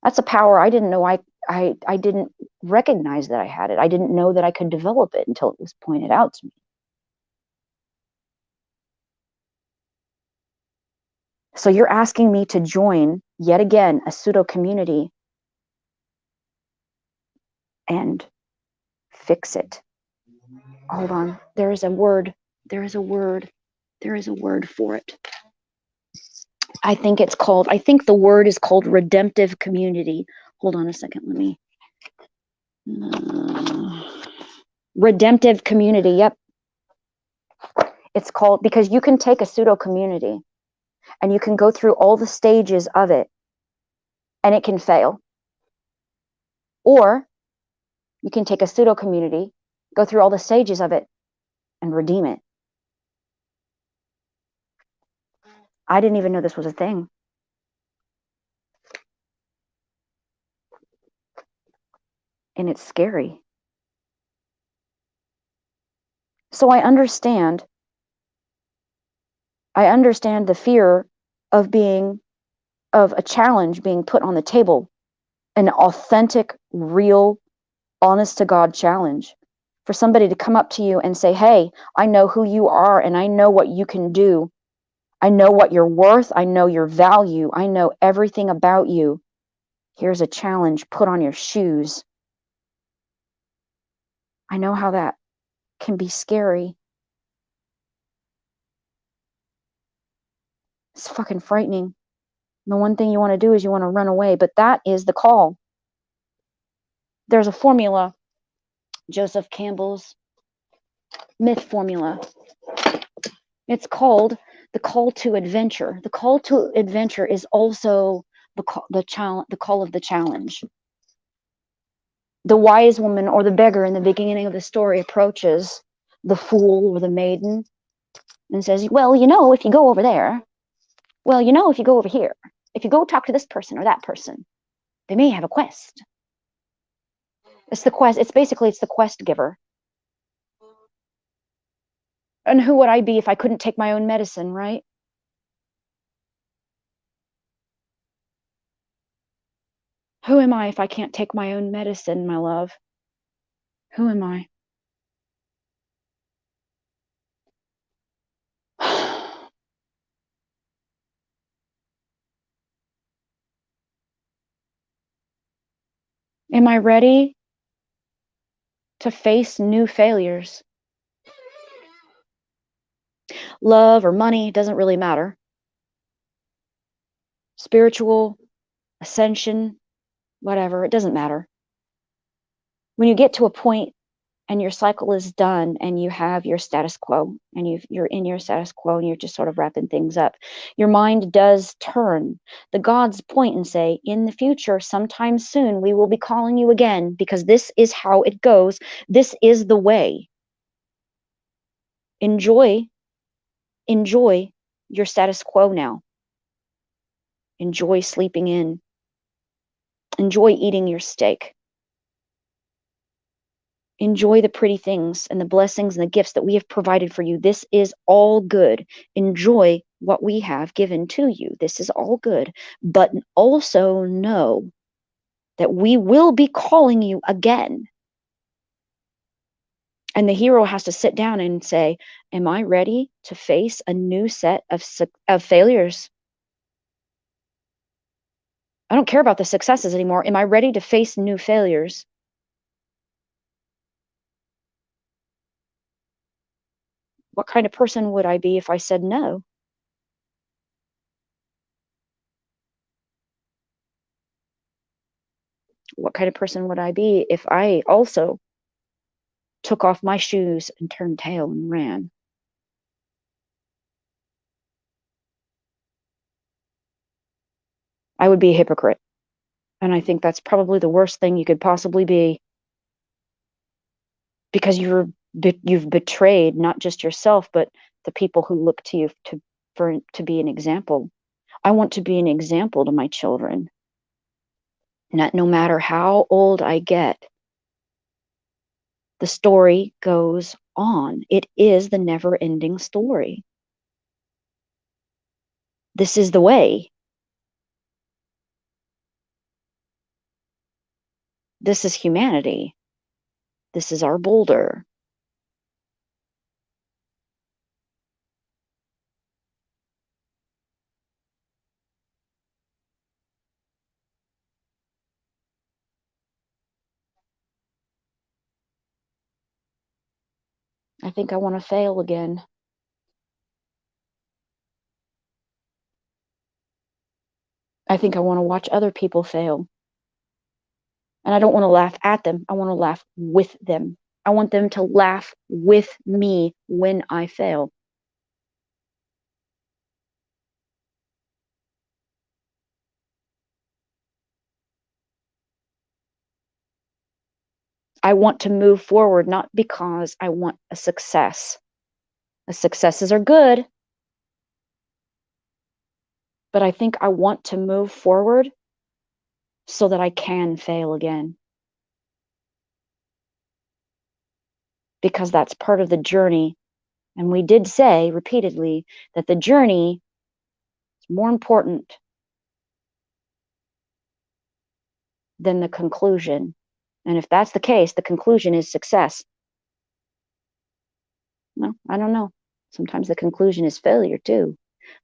S2: That's a power I didn't know I didn't recognize that I had it. I didn't know that I could develop it until it was pointed out to me. So you're asking me to join, yet again, a pseudo community and fix it. Hold on. There is a word. There is a word. There is a word for it. I think the word is called redemptive community. Hold on a second. Let me. Redemptive community. Yep. It's called, because you can take a pseudo community and you can go through all the stages of it and it can fail. Or you can take a pseudo community, go through all the stages of it and redeem it. I didn't even know this was a thing. And it's scary. So I understand the fear of a challenge being put on the table, an authentic, real, honest to God challenge. For somebody to come up to you and say, hey, I know who you are and I know what you can do. I know what you're worth. I know your value. I know everything about you. Here's a challenge. Put on your shoes. I know how that can be scary. It's fucking frightening. The one thing you want to do is you want to run away, but that is the call. There's a formula, Joseph Campbell's myth formula. It's called the call to adventure. The call to adventure is also the call of the challenge. The wise woman or the beggar in the beginning of the story approaches the fool or the maiden and says, well, you know, if you go over there, well, you know, if you go over here, if you go talk to this person or that person, they may have a quest. It's the quest. It's basically, it's the quest giver. And who would I be if I couldn't take my own medicine, right? Who am I if I can't take my own medicine, my love? Who am I? Am I ready to face new failures? Love or money doesn't really matter. Spiritual, ascension, whatever, it doesn't matter. When you get to a point and your cycle is done and you have your status quo and you're in your status quo and you're just sort of wrapping things up, your mind does turn. The gods point and say, in the future, sometime soon, we will be calling you again because this is how it goes. This is the way. Enjoy your status quo now. Enjoy sleeping in. Enjoy eating your steak. Enjoy the pretty things and the blessings and the gifts that we have provided for you. This is all good. Enjoy what we have given to you. This is all good. But also know that we will be calling you again. And the hero has to sit down and say, am I ready to face a new set of failures? I don't care about the successes anymore. Am I ready to face new failures? What kind of person would I be if I said no? What kind of person would I be if I also took off my shoes and turned tail and ran? I would be a hypocrite. And I think that's probably the worst thing you could possibly be, because you've betrayed not just yourself, but the people who look to you to be an example. I want to be an example to my children. And no matter how old I get, the story goes on. It is the never-ending story. This is the way. This is humanity. This is our boulder. I think I want to fail again. I think I want to watch other people fail. And I don't want to laugh at them. I want to laugh with them. I want them to laugh with me when I fail. I want to move forward, not because I want a success. The successes are good, but I think I want to move forward so that I can fail again. Because that's part of the journey. And we did say repeatedly that the journey is more important than the conclusion. And if that's the case, the conclusion is success. No, I don't know. Sometimes the conclusion is failure too.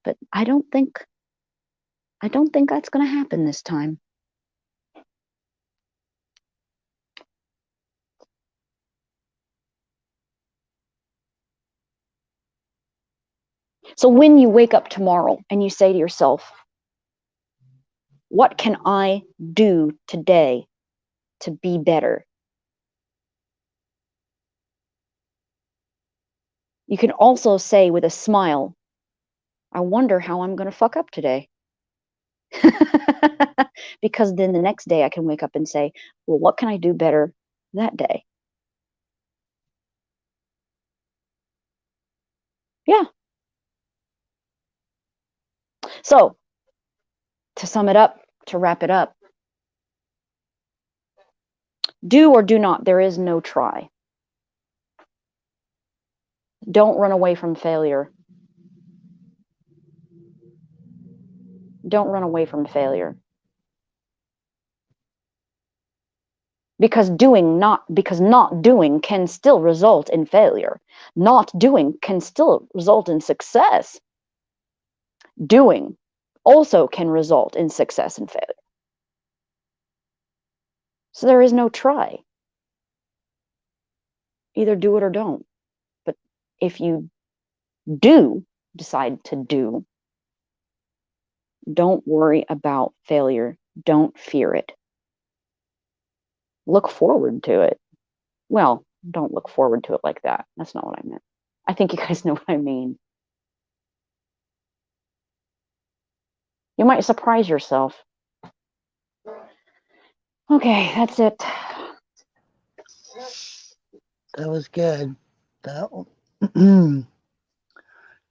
S2: But I don't think that's going to happen this time. So when you wake up tomorrow and you say to yourself, what can I do today to be better? You can also say with a smile, I wonder how I'm going to fuck up today. Because then the next day I can wake up and say, well, what can I do better that day? Yeah. So, to sum it up, to wrap it up, do or do not, there is no try. Don't run away from failure. Don't run away from failure. Because not doing can still result in failure. Not doing can still result in success. Doing also can result in success and failure. So there is no try. Either do it or don't. But if you do decide to do, don't worry about failure. Don't fear it. Look forward to it. Well, don't look forward to it like that. That's not what I meant. I think you guys know what I mean. You might surprise yourself. Okay, that's it.
S1: That was good. That.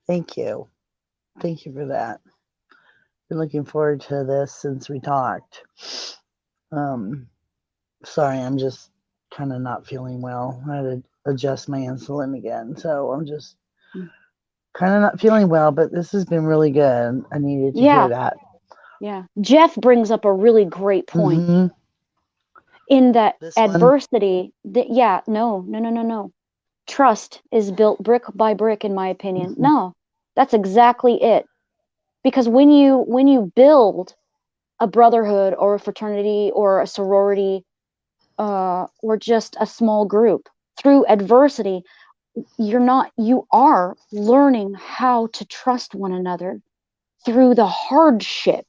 S1: Thank you. Thank you for that. Been looking forward to this since we talked. Um, Sorry, I'm just kind of not feeling well. I had to adjust my insulin again, so I'm just kind of not feeling well. But this has been really good. I needed to hear
S2: Yeah,
S1: that.
S2: yeah. Jeff brings up a really great point
S1: Mm-hmm.
S2: in that
S1: This one.
S2: adversity. Yeah, no. Trust is built brick by brick, in my opinion.
S1: Mm-hmm.
S2: No, that's exactly it. Because when you build a brotherhood or a fraternity or a sorority or just a small group through adversity, you are learning how to trust one another through the hardship.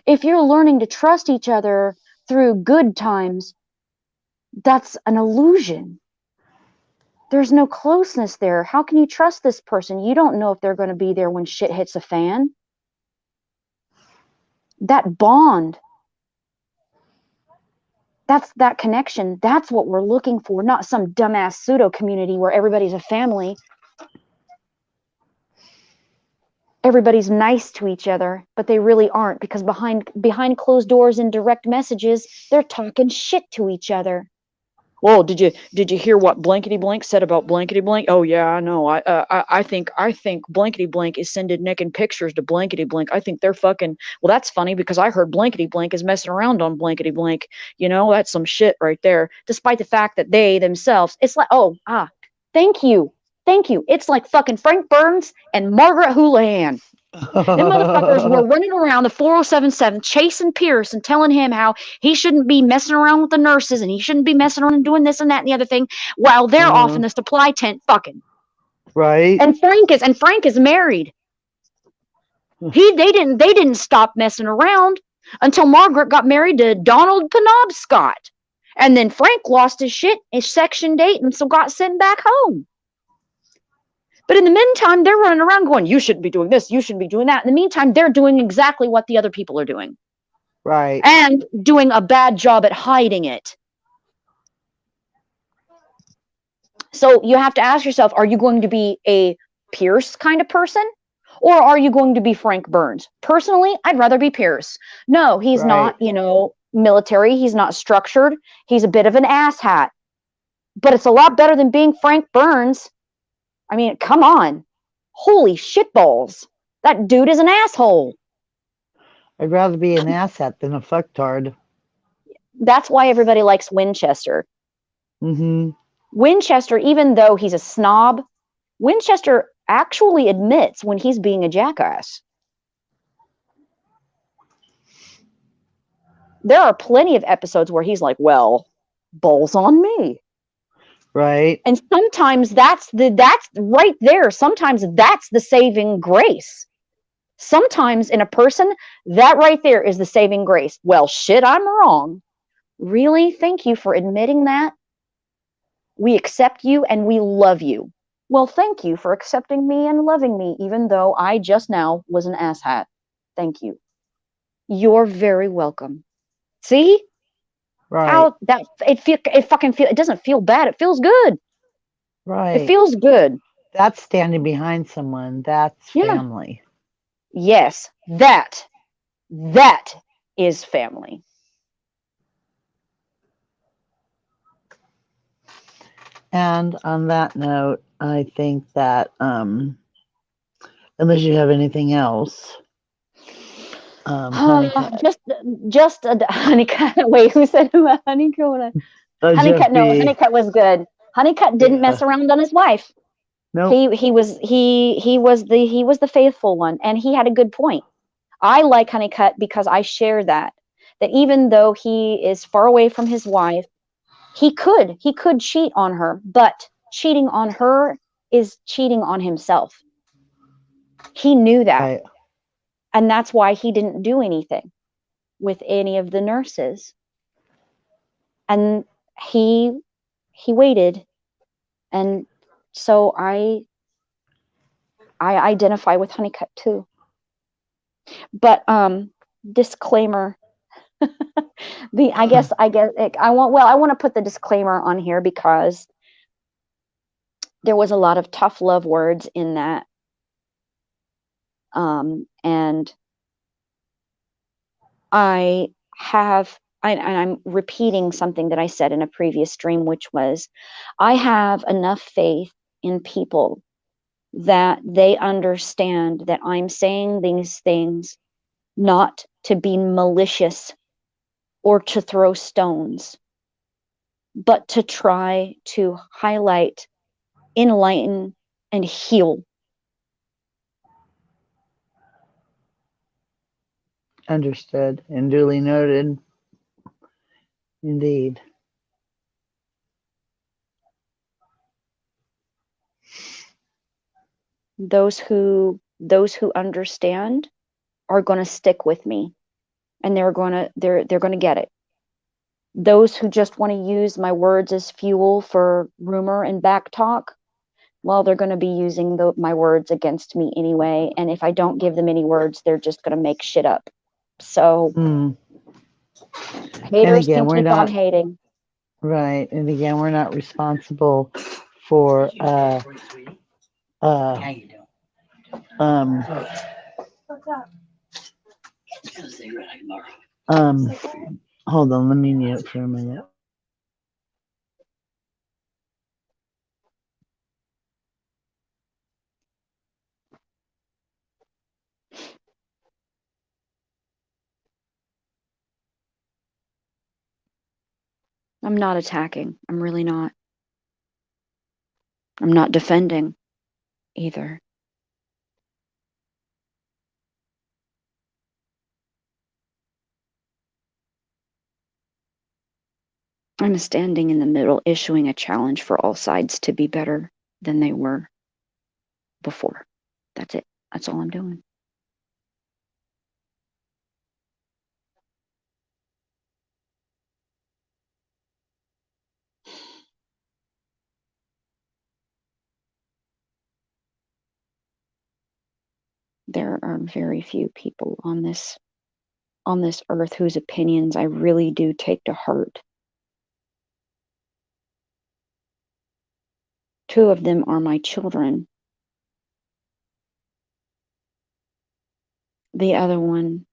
S2: If you're learning to trust each other through good times, that's an illusion. There's no closeness there. How can you trust this person? You don't know if they're going to be there when shit hits a fan. That bond, that connection, that's what we're looking for, not some dumbass pseudo community where everybody's a family. Everybody's nice to each other, but they really aren't, because behind closed doors and direct messages, they're talking shit to each other. Well, did you hear what blankety blank said about blankety blank? Oh yeah, I know. I think blankety blank is sending naked pictures to blankety blank. I think they're fucking. Well, that's funny because I heard blankety blank is messing around on blankety blank. That's some shit right there. Despite the fact that they themselves, it's like, thank you, thank you. It's like fucking Frank Burns and Margaret Houlihan. Them motherfuckers were running around the 4077 chasing Pierce and telling him how he shouldn't be messing around with the nurses and he shouldn't be messing around and doing this and that and the other thing while they're off in the supply tent fucking.
S1: Right.
S2: And Frank is married. They didn't stop messing around until Margaret got married to Donald Penobscot. And then Frank lost his shit, his Section 8, and so got sent back home. But in the meantime, they're running around going, you shouldn't be doing this, you shouldn't be doing that. In the meantime, they're doing exactly what the other people are doing.
S1: Right.
S2: And doing a bad job at hiding it. So you have to ask yourself, are you going to be a Pierce kind of person? Or are you going to be Frank Burns? Personally, I'd rather be Pierce. No, he's
S1: Right.
S2: not, military. He's not structured. He's a bit of an asshat. But it's a lot better than being Frank Burns. I mean, come on. Holy shitballs. That dude is an asshole.
S1: I'd rather be an asset than a fucktard.
S2: That's why everybody likes Winchester.
S1: Mm-hmm.
S2: Winchester, even though he's a snob, Winchester actually admits when he's being a jackass. There are plenty of episodes where he's like, well, balls on me.
S1: Right.
S2: And sometimes that's right there. Sometimes that's the saving grace. Sometimes in a person, that right there is the saving grace. Well, shit, I'm wrong. Really? Thank you for admitting that. We accept you and we love you. Well, thank you for accepting me and loving me, even though I just now was an asshat. Thank you. You're very welcome. See
S1: Right.
S2: how it fucking feel? It doesn't feel bad. It feels good. It
S1: Right.
S2: feels good.
S1: That's standing behind someone. That's
S2: Yeah.
S1: family.
S2: Yes, that is family.
S1: And on that note, I think that unless you have anything else, Honeycut,
S2: Just a honeycut. Wait, who said honeycut?
S1: Jeff
S2: Honeycut, no,
S1: B.
S2: honeycut was good. Honeycut didn't
S1: Yeah.
S2: mess around on his wife.
S1: Nope.
S2: He was the faithful one, and he had a good point. I like Honeycut because I share that even though he is far away from his wife, he could cheat on her, but cheating on her is cheating on himself. He knew that,
S1: Right.
S2: and that's why he didn't do anything with any of the nurses. And he he waited, and so I identify with Honeycut too. But disclaimer, the I guess I want to put the disclaimer on here because there was a lot of tough love words in that, and I and I'm repeating something that I said in a previous stream, which was I have enough faith in people that they understand that I'm saying these things not to be malicious or to throw stones, but to try to highlight, enlighten, and heal.
S1: Understood and duly noted. Indeed.
S2: Those who understand are going to stick with me, and they're going to get it. Those who just want to use my words as fuel for rumor and back talk, well, they're going to be using my words against me anyway. And if I don't give them any words, they're just going to make shit up. So
S1: Mm. And
S2: haters
S1: again,
S2: can
S1: we're
S2: keep on
S1: not
S2: hating.
S1: right. And again, we're not responsible for uh um um hold on, let me mute for a minute.
S2: I'm not attacking. I'm really not. I'm not defending either. I'm standing in the middle, issuing a challenge for all sides to be better than they were before. That's it. That's all I'm doing. There are very few people on this earth whose opinions I really do take to heart. Two of them are my children. The other one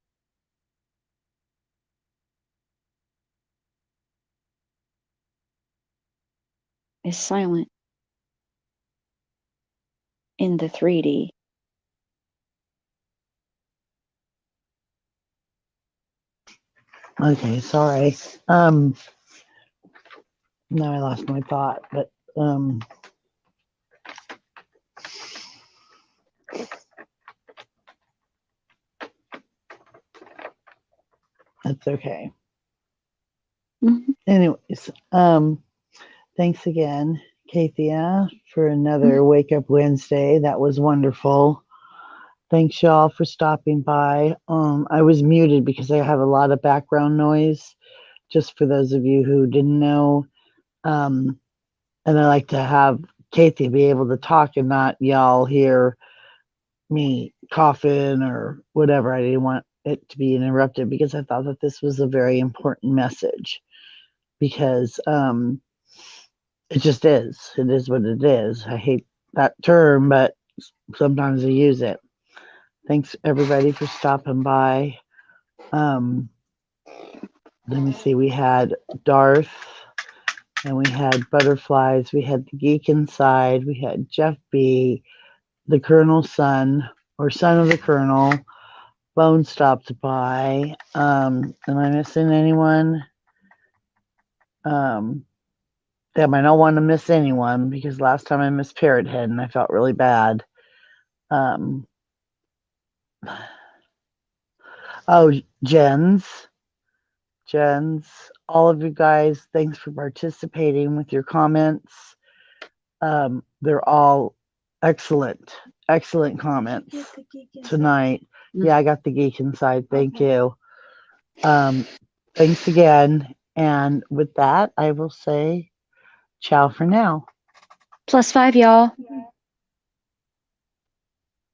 S2: is silent in the 3D.
S1: Okay, sorry. Now I lost my thought, but that's okay.
S2: Mhm.
S1: Anyways, thanks again, Kaythia, for
S2: Mhm.
S1: another Wake Up Wednesday. That was wonderful. Thanks y'all for stopping by. I was muted because I have a lot of background noise, just for those of you who didn't know. Um, and I like to have Kaythia be able to talk and not y'all hear me coughing or whatever. I didn't want it to be interrupted because I thought that this was a very important message because it just is. It is what it is. I hate that term, but sometimes I use it. Thanks everybody for stopping by. Um, Let me see. We had Darth, and we had Butterflies. We had the Geek Inside. We had Jeff B, the Colonel's son, or son of the Colonel. Bone stopped by. Am I missing anyone? Damn, I don't want to miss anyone because last time I missed Parrot Head and I felt really bad. Um, oh, Jens, all of you guys, thanks for participating with your comments. They're all excellent, excellent comments tonight. Yeah, I got the geek inside. Thank you. Thanks again. And with that, I will say ciao for now.
S2: +5, y'all.